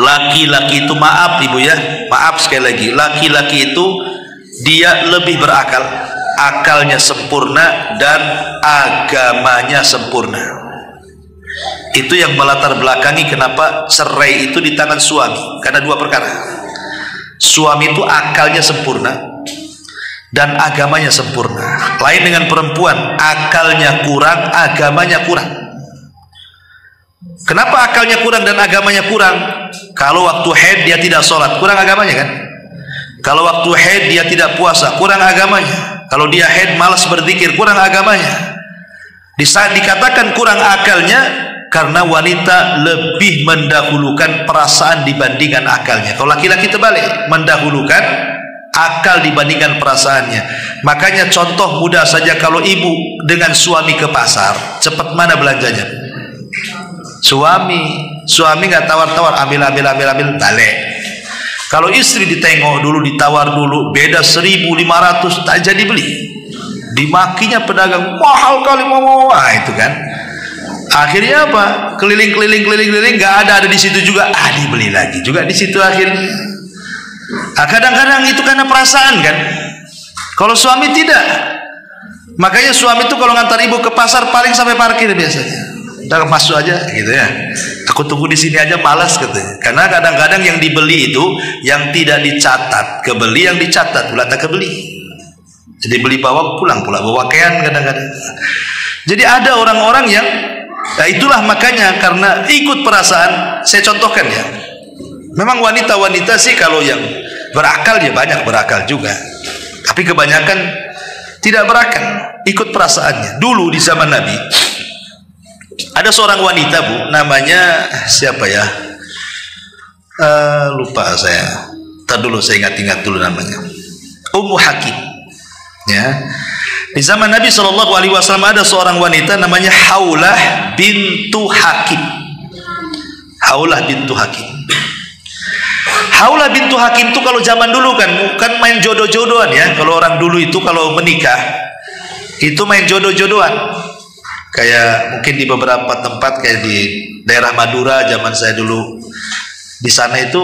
laki-laki itu, maaf ibu ya, maaf sekali lagi, laki-laki itu dia lebih berakal, akalnya sempurna dan agamanya sempurna. Itu yang melatar belakangi kenapa cerai itu di tangan suami, karena dua perkara. Suami itu akalnya sempurna dan agamanya sempurna. Lain dengan perempuan, akalnya kurang, agamanya kurang. Kenapa akalnya kurang dan agamanya kurang? Kalau waktu haid dia tidak sholat, kurang agamanya kan? Kalau waktu haid dia tidak puasa, kurang agamanya. Kalau dia haid malas berzikir, kurang agamanya. Di saat dikatakan kurang akalnya, karena wanita lebih mendahulukan perasaan dibandingkan akalnya. Kalau laki-laki terbalik, mendahulukan akal dibandingkan perasaannya. Makanya contoh mudah saja, kalau ibu dengan suami ke pasar, cepat mana belanjanya? Suami nggak tawar-tawar, ambil balik. Kalau istri ditengok dulu, ditawar dulu, beda 1.500 tak jadi beli, dimakinya pedagang, mahal kali mau, itu kan. Akhirnya apa? Keliling nggak ada di situ juga, dibeli lagi juga di situ akhirnya. Kadang-kadang itu karena perasaan kan. Kalau suami tidak, makanya suami itu kalau ngantar ibu ke pasar paling sampai parkir biasanya. Udah masuk aja gitu ya, aku tunggu di sini aja, malas katanya. Karena kadang-kadang yang dibeli itu yang tidak dicatat, kebeli yang dicatat pula tak kebeli. Jadi beli bawa pulang pula bawa pakaian kadang-kadang. Jadi ada orang-orang yang, nah itulah makanya karena ikut perasaan. Saya contohkan ya, memang wanita-wanita sih kalau yang berakal ya banyak berakal juga, tapi kebanyakan tidak berakal, ikut perasaannya. Dulu di zaman Nabi ada seorang wanita bu, namanya siapa ya? Lupa saya. Ntar dulu saya ingat-ingat dulu namanya. Ummu Hakim. Ya. Di zaman Nabi SAW ada seorang wanita namanya Haulah bintu Hakim. Haulah bintu Hakim. Haulah bintu Hakim itu kalau zaman dulu kan bukan main jodoh-jodohan ya. Kalau orang dulu itu kalau menikah itu main jodoh-jodohan. Kayak mungkin di beberapa tempat kayak di daerah Madura zaman saya dulu di sana itu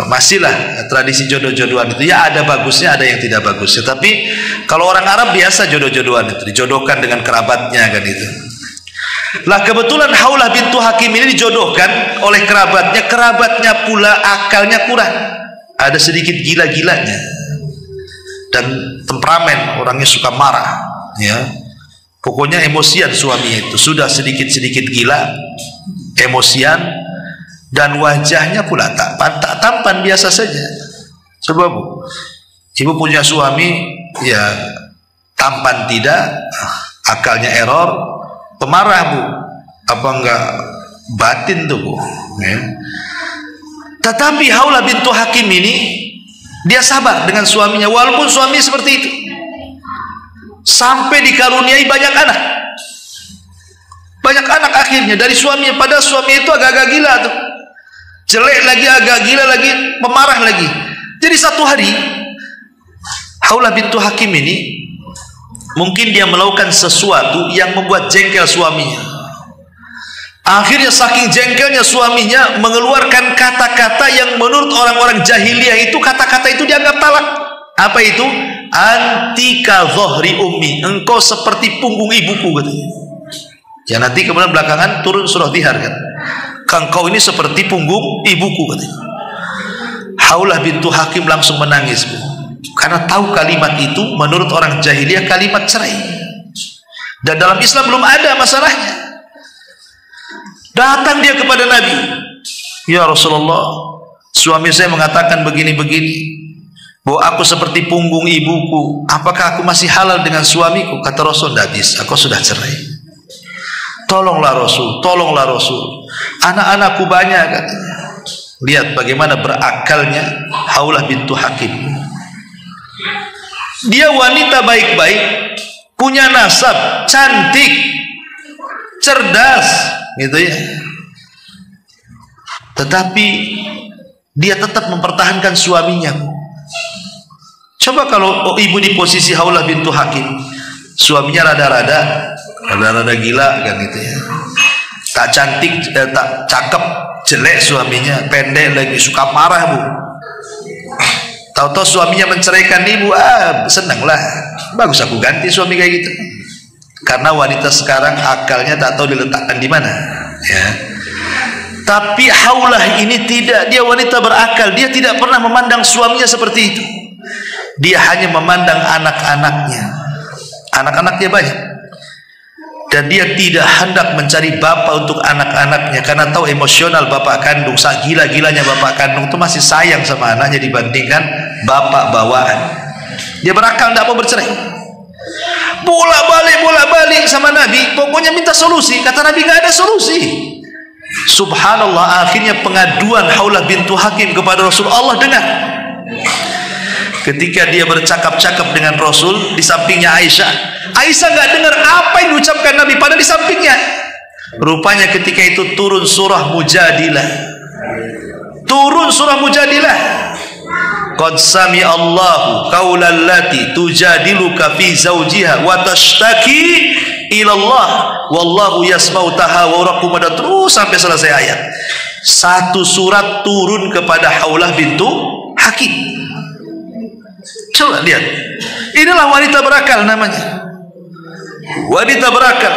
masihlah tradisi jodoh-jodohan itu ya, ada bagusnya ada yang tidak bagusnya. Tapi kalau orang Arab biasa jodoh-jodohan itu dijodohkan dengan kerabatnya kan itu. Lah kebetulan Haulah bintu Hakim ini dijodohkan oleh kerabatnya pula akalnya kurang, ada sedikit gila-gilanya dan temperamen, orangnya suka marah ya. Pokoknya emosian suami itu, sudah sedikit-sedikit gila, emosian, dan wajahnya pula tak tampan, biasa saja. Coba bu, ibu punya suami ya tampan tidak, akalnya error, pemarah bu, apa enggak batin tuh bu ya. Tetapi Haulah bintu Hakim ini Dia sabar dengan suaminya walaupun suami seperti itu. Sampai dikaruniai banyak anak. Banyak anak akhirnya dari suaminya. Padahal suami itu agak-agak gila tuh. Jelek lagi, agak gila lagi, pemarah lagi. Jadi satu hari Haulah bintu Hakim ini mungkin dia melakukan sesuatu yang membuat jengkel suaminya. Akhirnya saking jengkelnya suaminya mengeluarkan kata-kata yang menurut orang-orang jahiliyah itu kata-kata itu dianggap talak. Apa itu? Antika dhahri ummi, engkau seperti punggung ibuku katanya. Ya nanti kemudian belakangan turun surah Dihar kan. Engkau ini seperti punggung ibuku katanya. Haulah bintu Hakim langsung menangis, Bu. Karena tahu kalimat itu menurut orang jahiliyah kalimat cerai. Dan dalam Islam belum ada masalahnya. Datang dia kepada Nabi. Ya Rasulullah, suami saya mengatakan begini-begini, bahwa aku seperti punggung ibuku. Apakah aku masih halal dengan suamiku? Kata Rasul, tidak bisa, aku sudah cerai. Tolonglah Rasul, tolonglah Rasul. Anak-anakku banyak katanya. Lihat bagaimana berakalnya Haulah bintu Hakim. Dia wanita baik-baik, punya nasab, cantik, cerdas, gitu ya. Tetapi dia tetap mempertahankan suaminya. Coba kalau ibu di posisi Haulah bintu Hakim, suaminya rada-rada gila kan gitu ya. Tak cantik, tak cakep, jelek suaminya, pendek lagi, suka marah, Bu. Tahu-tahu suaminya menceraikan ibu, senanglah, bagus aku ganti suami kayak gitu. Karena wanita sekarang akalnya tak tahu diletakkan di mana, ya. Tapi Haulah ini tidak, dia wanita berakal, dia tidak pernah memandang suaminya seperti itu. Dia hanya memandang anak-anaknya. Anak-anaknya banyak. Dan dia tidak hendak mencari bapak untuk anak-anaknya karena tahu emosional bapak kandung, gila-gilanya bapak kandung itu masih sayang sama anaknya dibandingkan bapak bawaan. Dia berakal, tidak mau bercerai. Bolak-balik sama Nabi, pokoknya minta solusi. Kata Nabi nggak ada solusi. Subhanallah, akhirnya pengaduan Haulah bintu Hakim kepada Rasul Allah dengar. Ketika dia bercakap-cakap dengan Rasul di sampingnya Aisyah, Aisyah nggak dengar apa yang diucapkan Nabi padahal di sampingnya. Rupanya ketika itu turun surah Mujadilah. Turun surah Mujadilah. Qad sami Allahu qaulal lati tujadiluka fi zawjiha wa tashtaki ila Allah wallahu yasma'u tahawurakum, dan terus sampai selesai ayat. Satu surat turun kepada Haulah bintu Hakim. Coba lihat. Inilah wanita berakal namanya. Wanita berakal,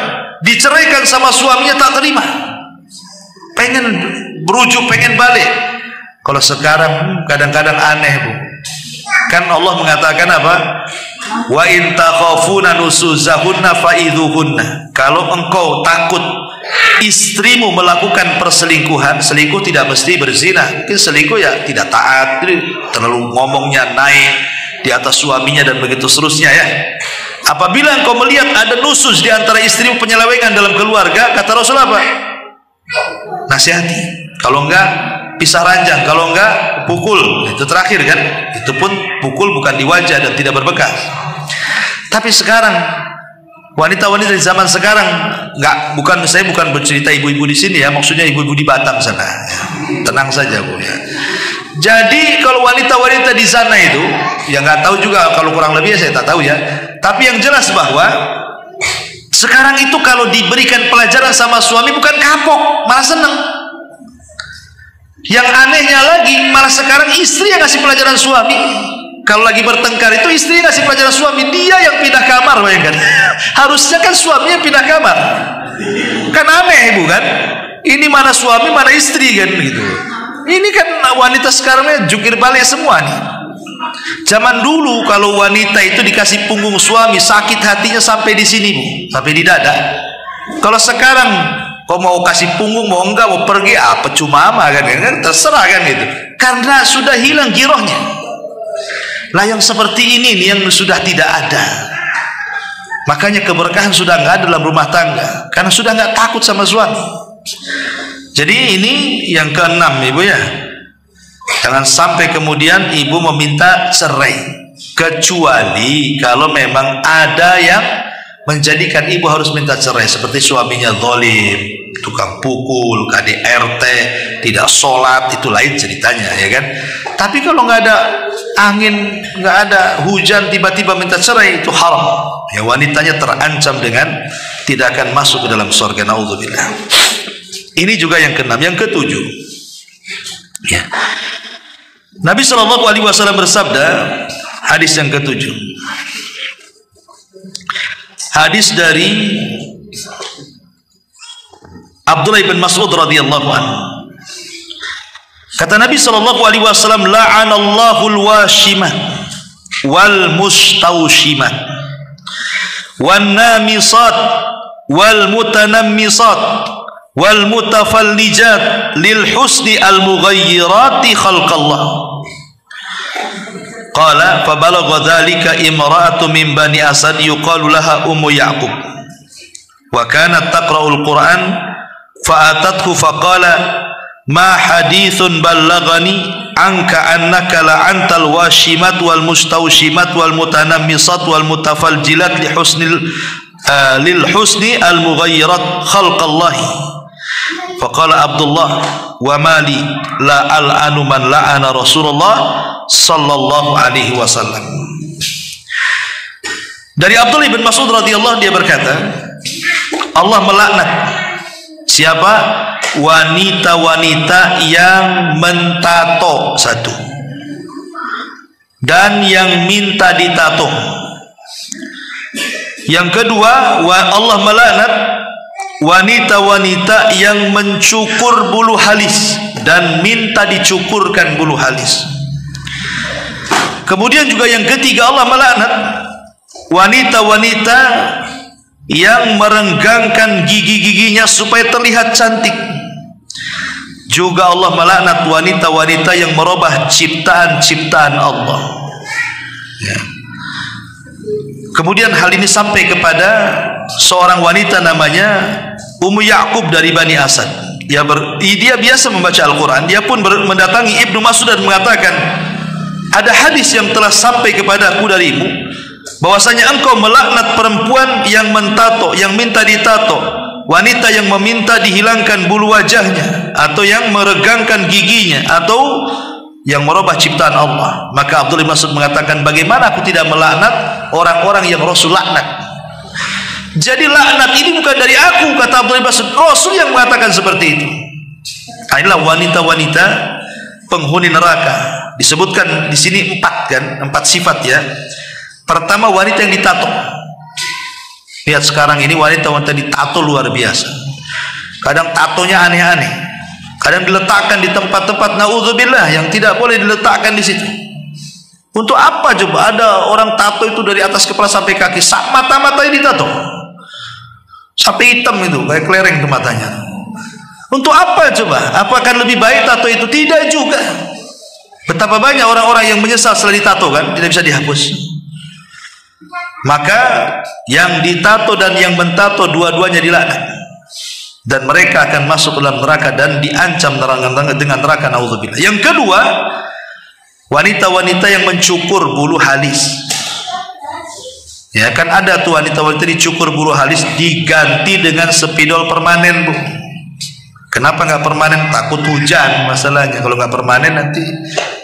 diceraikan sama suaminya tak terima. Pengen berujuk, pengen balik. Kalau sekarang kadang-kadang aneh, Bu. Kan Allah mengatakan apa? Wa in takhafuna nusuzahunna fa'idhuhunna. Kalau engkau takut istrimu melakukan perselingkuhan, selingkuh tidak mesti berzina. Mungkin selingkuh ya tidak taat, terlalu ngomongnya naik di atas suaminya dan begitu seterusnya ya. Apabila engkau melihat ada nusus di antara istrimu, penyelewengan dalam keluarga, kata Rasul apa? Nasihati. Kalau enggak pisah ranjang, kalau enggak pukul. Itu terakhir kan? Itu pun pukul bukan di wajah dan tidak berbekas. Tapi sekarang wanita-wanita di zaman sekarang saya bukan bercerita ibu-ibu di sini ya, maksudnya ibu-ibu di Batam sana. Ya. Tenang saja, Bu ya. Jadi kalau wanita-wanita di sana itu, ya nggak tahu juga kalau kurang lebih saya tak tahu ya. Tapi yang jelas bahwa sekarang itu kalau diberikan pelajaran sama suami bukan kapok, malah seneng. Yang anehnya lagi malah sekarang istri yang ngasih pelajaran suami. Kalau lagi bertengkar itu istri yang ngasih pelajaran suami, dia yang pindah kamar, bayangkan. Harusnya kan suaminya pindah kamar. Kan aneh, bukan? Ini mana suami mana istri kan gitu. Ini kan wanita sekarang jungkir balik semua nih. Zaman dulu kalau wanita itu dikasih punggung suami, sakit hatinya sampai di sini, Bu, sampai di dada. Kalau sekarang kau mau kasih punggung, mau enggak, mau pergi apa cuma kan, terserah kan gitu. Karena sudah hilang girohnya. Lah yang seperti ini nih yang sudah tidak ada. Makanya keberkahan sudah enggak ada dalam rumah tangga karena sudah enggak takut sama suami. Jadi ini yang keenam, Ibu ya. Jangan sampai kemudian ibu meminta cerai, kecuali kalau memang ada yang menjadikan ibu harus minta cerai, seperti suaminya zalim, tukang pukul, KDRT, tidak sholat, itu lain ceritanya, ya kan. Tapi kalau nggak ada angin, nggak ada hujan, tiba-tiba minta cerai, itu haram. Ya, wanitanya terancam dengan tidak akan masuk ke dalam surga. Naudzubillah. Ini juga yang keenam. Yang ketujuh, ya, Nabi SAW bersabda, hadis yang ketujuh, hadis dari Abdullah bin Mas'ud radhiyallahu anhu. Kata Nabi SAW, la'anallahu al-washimah wal mustawshimah wan namisat wal mutanammisat wal mutafallijat lil husni al mughayyirati khalqallah. Qala fa balagha dhalika imra'atu min bani Asad yuqalu laha Ummu Ya'qub wa kanat taqra'ul Qur'an fa atathu fa qala ma hadithun ballaghani anka annaka la'antal washimat wal mustawshimat wal mutanammisat wal mutafaljilat lil husni al mughayyirat khalqallahi. Faqala Abdullah wa mali la al'anu man la'ana Rasulullah sallallahu alaihi wasallam. Dari Abdullah bin Mas'ud radhiyallahu dia berkata, Allah melaknat siapa? Wanita-wanita yang mentato, satu, dan yang minta ditato. Yang kedua, Allah melaknat wanita-wanita yang mencukur bulu halis dan minta dicukurkan bulu halis. Kemudian juga yang ketiga, Allah melaknat wanita-wanita yang merenggangkan gigi-giginya supaya terlihat cantik. Juga Allah melaknat wanita-wanita yang merubah ciptaan-ciptaan Allah, ya. Kemudian hal ini sampai kepada seorang wanita namanya Ummu Ya'qub dari Bani Asad. Dia biasa membaca Al-Quran. Dia pun mendatangi Ibnu Mas'ud dan mengatakan, ada hadis yang telah sampai kepadaku darimu, bahwasanya engkau melaknat perempuan yang mentato, yang minta ditato, wanita yang meminta dihilangkan bulu wajahnya, atau yang meregangkan giginya, atau yang merubah ciptaan Allah. Maka Abdullah bin Mas'ud mengatakan, bagaimana aku tidak melaknat orang-orang yang Rasul laknat? Jadi laknat ini bukan dari aku, kata Abdullah bin Mas'ud, Rasul yang mengatakan seperti itu. Inilah wanita-wanita penghuni neraka. Disebutkan di sini 4 sifat, ya. Pertama, wanita yang ditato. Lihat sekarang ini wanita-wanita ditato luar biasa. Kadang tatonya aneh-aneh. Kadang diletakkan di tempat-tempat naudzubillah yang tidak boleh diletakkan di situ. Untuk apa coba? Ada orang tato itu dari atas kepala sampai kaki, mata-matanya ditato sampai hitam itu, kayak kelereng ke matanya. Untuk apa coba? Apakah lebih baik tato itu? Tidak juga. Betapa banyak orang-orang yang menyesal setelah ditato, kan tidak bisa dihapus. Maka yang ditato dan yang mentato dua-duanya dilaknat, dan mereka akan masuk dalam neraka dan diancam dengan neraka, naudzubillah. Yang kedua, wanita-wanita yang mencukur bulu halis. Ya kan, ada tuh wanita-wanita dicukur bulu halis diganti dengan spidol permanen, Bu. Kenapa nggak permanen? Takut hujan masalahnya. Kalau nggak permanen nanti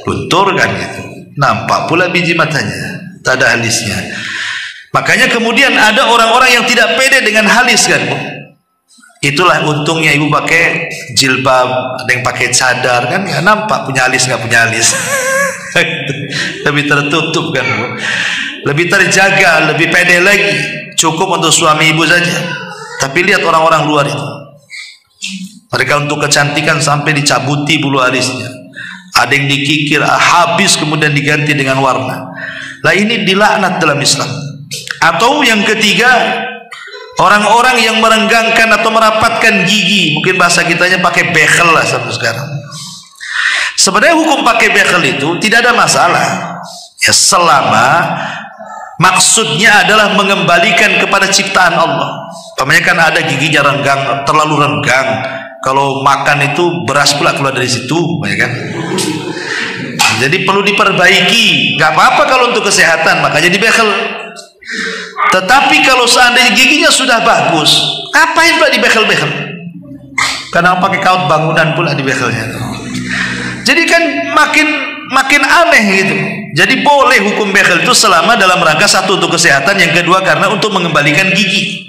luntur kan gitu. Nampak pula biji matanya, tak ada halisnya. Makanya kemudian ada orang-orang yang tidak pede dengan halis, kan, Bu. Itulah untungnya ibu pakai jilbab, ada yang pakai cadar, kan nggak nampak punya alis nggak punya alis. Lebih tertutup, kan, Bu. Lebih terjaga, lebih pede lagi. Cukup untuk suami ibu saja. Tapi lihat orang-orang luar itu, mereka untuk kecantikan sampai dicabuti bulu alisnya, ada yang dikikir habis kemudian diganti dengan warna. Lah ini dilaknat dalam Islam. Atau yang ketiga, orang-orang yang merenggangkan atau merapatkan gigi, mungkin bahasa kitanya pakai bekel lah sampai sekarang. Sebenarnya hukum pakai bekel itu tidak ada masalah, ya, selama maksudnya adalah mengembalikan kepada ciptaan Allah. Pamannya kan ada giginya renggang, terlalu renggang, kalau makan itu beras pula keluar dari situ, ya kan. Jadi perlu diperbaiki. Gak apa-apa kalau untuk kesehatan, makanya dibekel. Tetapi kalau seandainya giginya sudah bagus, ngapain Pak dibekel-bekel? Karena pakai kaut bangunan pula dibekelnya. Jadi kan makin aneh gitu. Jadi boleh hukum bekel itu selama dalam rangka satu untuk kesehatan, yang kedua karena untuk mengembalikan gigi.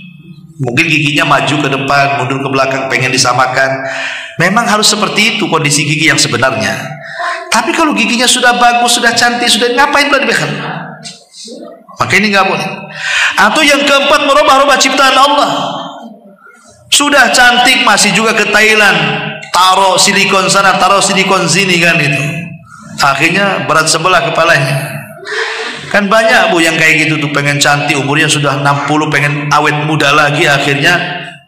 Mungkin giginya maju ke depan, mundur ke belakang, pengen disamakan. Memang harus seperti itu kondisi gigi yang sebenarnya. Tapi kalau giginya sudah bagus, sudah cantik, sudah, ngapain pula dibekel? Maka ini nggak boleh. Atau yang keempat, merubah-rubah ciptaan Allah. Sudah cantik masih juga ke Thailand, taruh silikon sana, taruh silikon sini kan itu. Akhirnya berat sebelah kepalanya. Kan banyak Bu yang kayak gitu tuh, pengen cantik, umurnya sudah 60, pengen awet muda lagi, akhirnya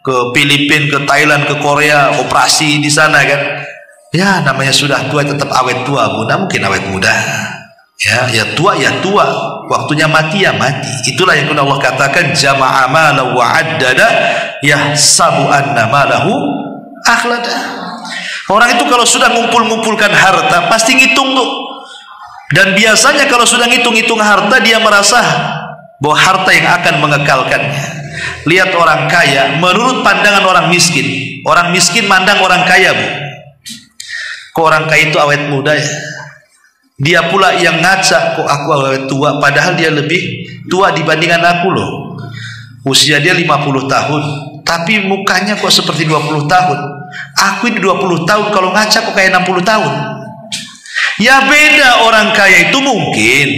ke Filipina, ke Thailand, ke Korea, operasi di sana kan. Ya namanya sudah tua tetap awet tua Bu, nah mungkin awet muda. Ya tua ya tua, waktunya mati ya mati. Itulah yang Allah katakan jama'a malahu wa addada yahsabu anna malahu akhlada. Orang itu kalau sudah ngumpul-ngumpulkan harta pasti ngitung tuh. Dan biasanya kalau sudah ngitung-ngitung harta, dia merasa bahwa harta yang akan mengekalkannya. Lihat orang kaya menurut pandangan orang miskin. Orang miskin mandang orang kaya Bu, kok orang kaya itu awet muda ya. Dia pula yang ngaca, kok aku awet tua, padahal dia lebih tua dibandingkan aku loh. Usia dia 50 tahun, tapi mukanya kok seperti 20 tahun. Aku ini 20 tahun, kalau ngaca kok kayak 60 tahun. Ya beda, orang kaya itu mungkin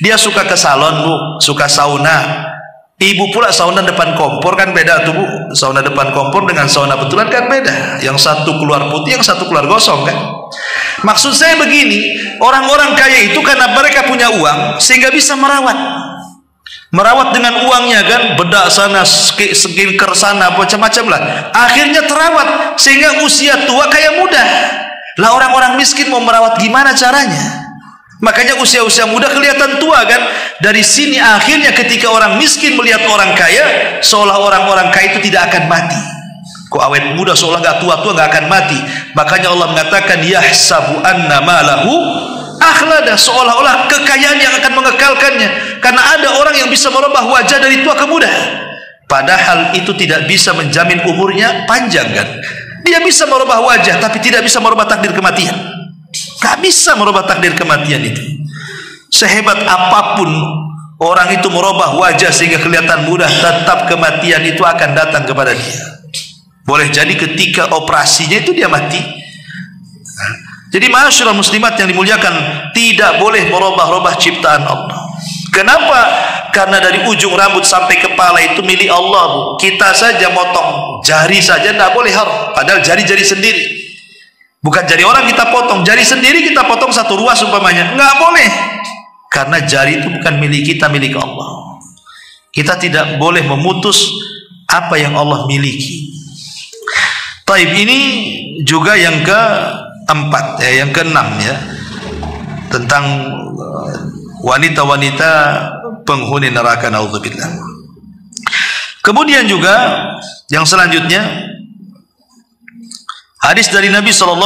dia suka ke salon Bu, suka sauna. Ibu pula sauna depan kompor kan beda tuh Bu. Sauna depan kompor dengan sauna betulan kan beda. Yang satu keluar putih, yang satu keluar gosong kan. Maksud saya begini, orang-orang kaya itu karena mereka punya uang sehingga bisa merawat dengan uangnya kan, bedak sana, skincare sana, macam-macam lah. Akhirnya terawat sehingga usia tua kayak muda. Lah orang-orang miskin mau merawat gimana caranya? Makanya usia-usia muda kelihatan tua kan. Dari sini akhirnya ketika orang miskin melihat orang kaya, seolah orang-orang kaya itu tidak akan mati. Kok awet muda, seolah gak tua-tua gak akan mati. Makanya Allah mengatakan yahsabu anna malahu akhlada, seolah-olah kekayaan yang akan mengekalkannya. Karena ada orang yang bisa merubah wajah dari tua ke muda, padahal itu tidak bisa menjamin umurnya panjang kan. Dia bisa merubah wajah tapi tidak bisa merubah takdir kematian. Gak bisa merubah takdir kematian itu. Sehebat apapun orang itu merubah wajah sehingga kelihatan mudah, tetap kematian itu akan datang kepada dia. Boleh jadi ketika operasinya itu dia mati. Jadi ma'asyiral muslimat yang dimuliakan, tidak boleh merubah-rubah ciptaan Allah. Kenapa? Karena dari ujung rambut sampai kepala itu milik Allah Bu. Kita saja motong jari saja tidak boleh haram, padahal jari-jari sendiri. Bukan jari orang kita potong, jari sendiri kita potong satu ruas umpamanya, nggak boleh. Karena jari itu bukan milik kita, milik Allah. Kita tidak boleh memutus apa yang Allah miliki. Taib, ini juga yang keempat ya, yang keenam ya, tentang wanita-wanita penghuni neraka, naudzubillah. Kemudian juga yang selanjutnya, hadis dari Nabi SAW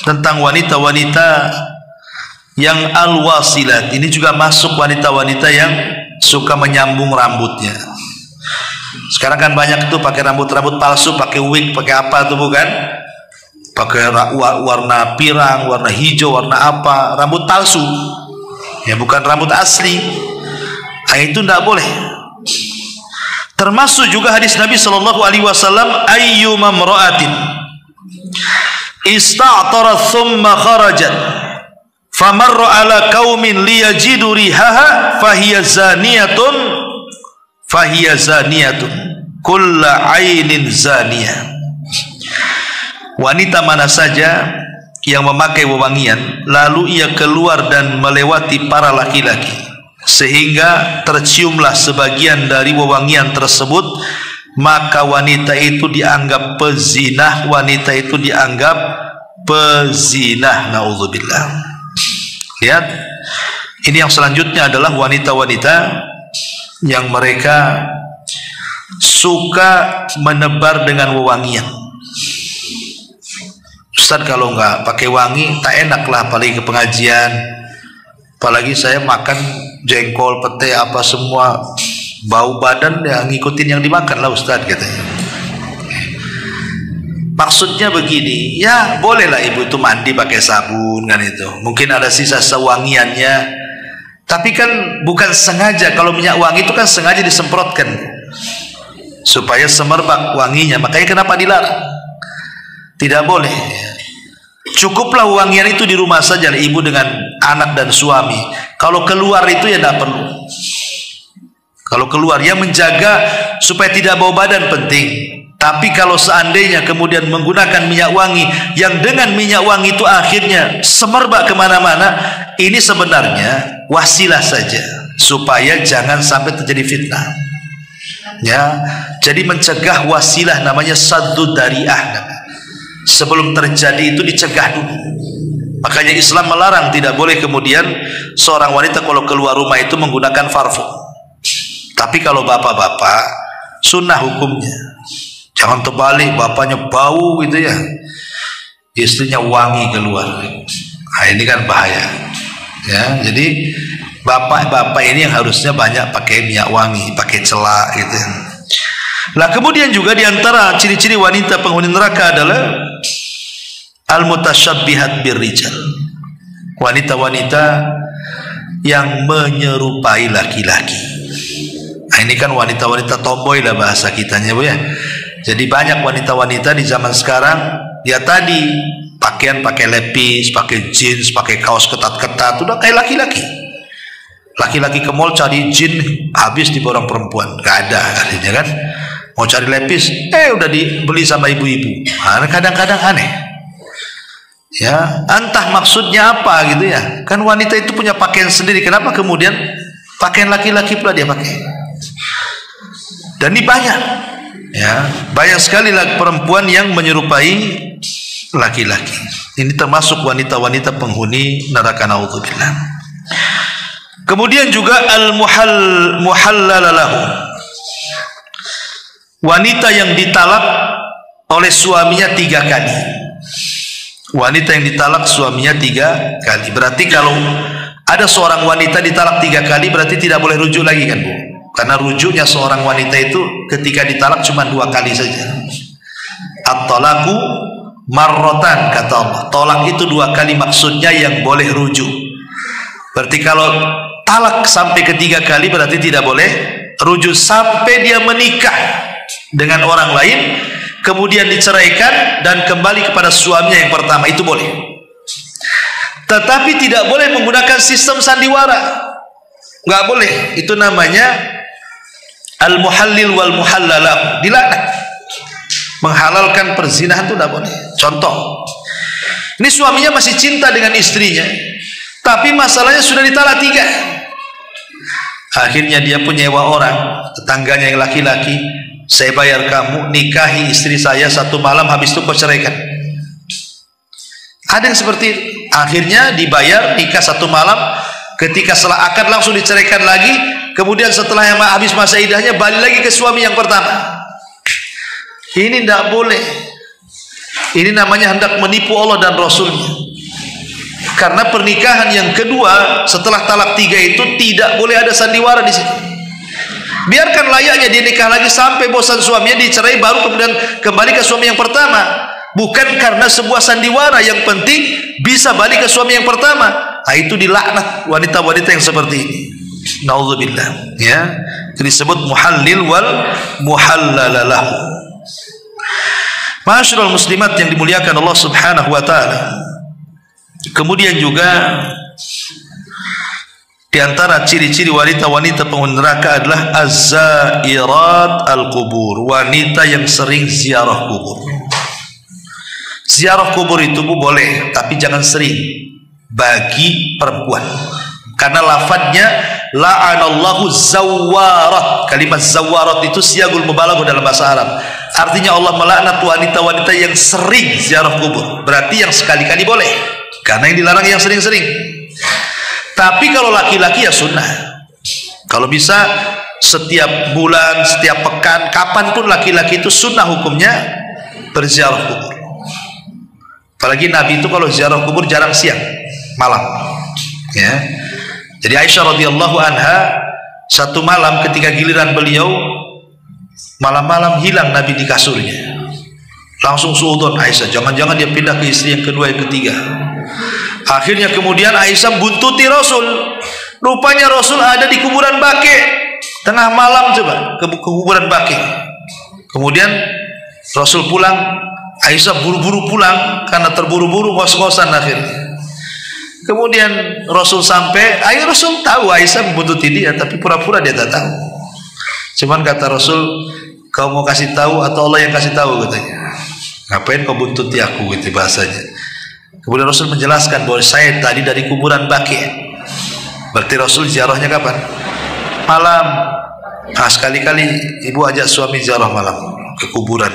tentang wanita-wanita yang al-wasilat. Ini juga masuk wanita-wanita yang suka menyambung rambutnya. Sekarang kan banyak tuh pakai rambut-rambut palsu, pakai wig, pakai apa tuh bukan? Pakai warna pirang, warna hijau, warna apa, rambut palsu. Ya bukan rambut asli. Itu tidak boleh. Termasuk juga hadis Nabi SAW, ayyuma mra'atin ista'tarat thumma kharajat famarra ala qaumin liyajidu rihaha fahiya zaniyatun kulla ainin zaniyah. Wanita mana saja yang memakai wewangian lalu ia keluar dan melewati para laki-laki sehingga terciumlah sebagian dari wewangian tersebut, maka wanita itu dianggap pezinah, wanita itu dianggap pezinah, naudzubillah. Lihat, ini yang selanjutnya adalah wanita-wanita yang mereka suka menebar dengan wewangian, Ustaz kalau nggak pakai wangi tak enak lah, apalagi ke pengajian, apalagi saya makan jengkol, pete apa semua, bau badan ya ngikutin yang dimakan lah Ustaz katanya. Maksudnya begini, ya bolehlah ibu itu mandi pakai sabun kan, itu mungkin ada sisa sewangiannya, tapi kan bukan sengaja. Kalau minyak wangi itu kan sengaja disemprotkan supaya semerbak wanginya, makanya kenapa dilarang? Tidak boleh. Cukuplah wangian itu di rumah saja ibu dengan anak dan suami. Kalau keluar itu ya tidak perlu. Kalau keluar ya menjaga supaya tidak bau badan penting. Tapi kalau seandainya kemudian menggunakan minyak wangi yang dengan minyak wangi itu akhirnya semerbak kemana-mana, ini sebenarnya wasilah saja supaya jangan sampai terjadi fitnah. Ya, jadi mencegah wasilah namanya saddud dari'ah. Sebelum terjadi itu dicegah dulu. Makanya Islam melarang, tidak boleh kemudian seorang wanita kalau keluar rumah itu menggunakan parfum. Tapi kalau bapak-bapak, sunnah hukumnya. Jangan terbalik, bapaknya bau gitu ya, istrinya wangi keluar. Nah, ini kan bahaya. Ya, jadi bapak-bapak ini yang harusnya banyak pakai minyak wangi, pakai celak gitu. Lah kemudian juga diantara ciri-ciri wanita penghuni neraka adalah al-mutasyabbihat birrijal. Wanita-wanita yang menyerupai laki-laki. Nah, ini kan wanita-wanita tomboy lah bahasa kitanya Bu ya. Jadi banyak wanita-wanita di zaman sekarang, ya tadi pakaian pakai lepis, pakai jeans, pakai kaos ketat-ketat, udah kayak laki-laki. Laki-laki ke mall cari jeans, habis di borong perempuan, gak ada artinya kan. Mau cari lepis, udah dibeli sama ibu-ibu. Nah, kadang-kadang aneh. Ya, entah maksudnya apa gitu ya. Kan wanita itu punya pakaian sendiri, kenapa kemudian pakaian laki-laki pula dia pakai? Dan ini banyak. Ya, banyak sekali perempuan yang menyerupai laki-laki. Ini termasuk wanita-wanita penghuni neraka, naudzubillah. Kemudian juga al-muhallalalahu, wanita yang ditalak oleh suaminya 3 kali. Wanita yang ditalak suaminya 3 kali. Berarti kalau ada seorang wanita ditalak 3 kali, berarti tidak boleh rujuk lagi kan Bu? Karena rujuknya seorang wanita itu ketika ditalak cuma 2 kali saja. At-talaqu marratan, kata Allah. Tolak itu 2 kali maksudnya yang boleh rujuk. Berarti kalau talak sampai ke-3 kali berarti tidak boleh rujuk sampai dia menikah dengan orang lain, kemudian diceraikan dan kembali kepada suaminya yang pertama, itu boleh. Tetapi tidak boleh menggunakan sistem sandiwara. Nggak boleh. Itu namanya al-muhallil wal muhallalah, dilaknat. Menghalalkan perzinahan itu tidak boleh. Contoh, ini suaminya masih cinta dengan istrinya, tapi masalahnya sudah ditalak 3. Akhirnya dia pun nyewa orang, tetangganya yang laki-laki, saya bayar kamu nikahi istri saya 1 malam, habis itu kau ceraikan. Ada yang seperti itu. Akhirnya dibayar nikah 1 malam, ketika setelah akad langsung diceraikan lagi, kemudian setelah yang habis masa iddahnya balik lagi ke suami yang pertama. Ini tidak boleh. Ini namanya hendak menipu Allah dan Rasulnya. Karena pernikahan yang kedua setelah talak 3 itu tidak boleh ada sandiwara di situ. Biarkan layaknya dia nikah lagi sampai bosan suaminya, dicerai, baru kemudian kembali ke suami yang pertama. Bukan karena sebuah sandiwara, yang penting bisa balik ke suami yang pertama. Nah, itu dilaknat wanita-wanita yang seperti ini. Naudzubillah. Ya, disebut muhallil wal muhallalalah. Ma'asyiral muslimat yang dimuliakan Allah Subhanahu wa taala. Kemudian juga di antara ciri-ciri wanita-wanita penghuni neraka adalah az-zairat al-qubur, wanita yang sering ziarah kubur. Ziarah kubur itu Bu boleh, tapi jangan sering bagi perempuan. Karena lafadznya la'anallahu zawwarat. Kalimat zawwarat itu siyagul mubalaghah dalam bahasa Arab. Artinya Allah melaknat wanita-wanita yang sering ziarah kubur. Berarti yang sekali-kali boleh, karena yang dilarang yang sering-sering. Tapi kalau laki-laki ya sunnah. Kalau bisa setiap bulan, setiap pekan, kapanpun laki-laki itu sunnah hukumnya berziarah kubur. Apalagi Nabi itu kalau ziarah kubur jarang siang, malam. Ya. Jadi Aisyah radhiyallahu anha satu malam ketika giliran beliau, malam-malam hilang Nabi di kasurnya. Langsung suudzon Aisyah, jangan-jangan dia pindah ke istri yang kedua, yang ketiga. Akhirnya kemudian Aisyah buntuti Rasul. Rupanya Rasul ada di kuburan Baqi. Tengah malam coba ke kuburan Baqi. Kemudian Rasul pulang, Aisyah buru-buru pulang karena terburu-buru, ngos-ngosan akhirnya. Kemudian Rasul sampai, Rasul tahu Aisyah membuntuti dia, tapi pura-pura dia tak tahu. Cuman kata Rasul, kau mau kasih tahu atau Allah yang kasih tahu, katanya. Ngapain kau buntuti aku, gitu bahasanya. Kemudian Rasul menjelaskan bahwa saya tadi dari kuburan Baqi. Berarti Rasul ziarahnya kapan? Malam. Nah, sekali-kali ibu ajak suami ziarah malam ke kuburan.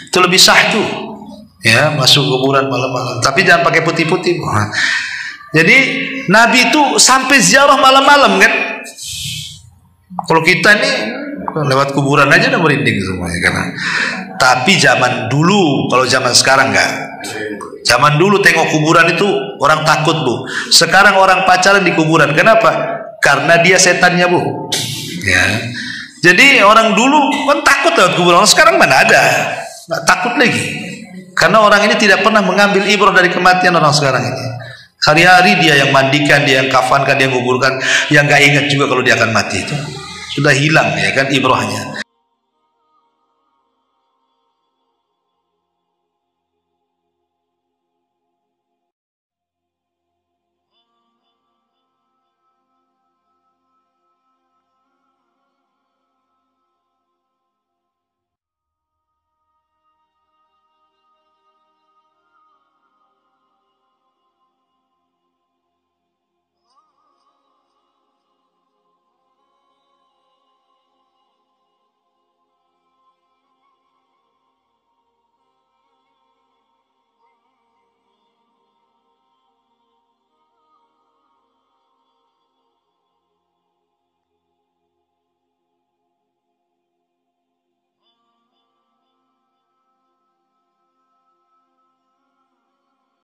Itu lebih sah tuh. Ya, masuk kuburan malam-malam. Tapi jangan pakai putih-putih. Jadi Nabi itu sampai ziarah malam-malam kan. Kalau kita ini lewat kuburan aja udah merinding semuanya karena. Tapi zaman dulu, kalau zaman sekarang enggak. Zaman dulu tengok kuburan itu orang takut, Bu. Sekarang orang pacaran di kuburan. Kenapa? Karena dia setannya, Bu. Ya. Jadi orang dulu kan takut lewat kuburan. Sekarang mana ada? Nggak takut lagi. Karena orang ini tidak pernah mengambil ibrah dari kematian orang sekarang ini. Hari-hari dia yang mandikan, dia yang kafankan, dia yang kuburkan, yang gak ingat juga kalau dia akan mati itu. Sudah hilang ya kan ibrahnya.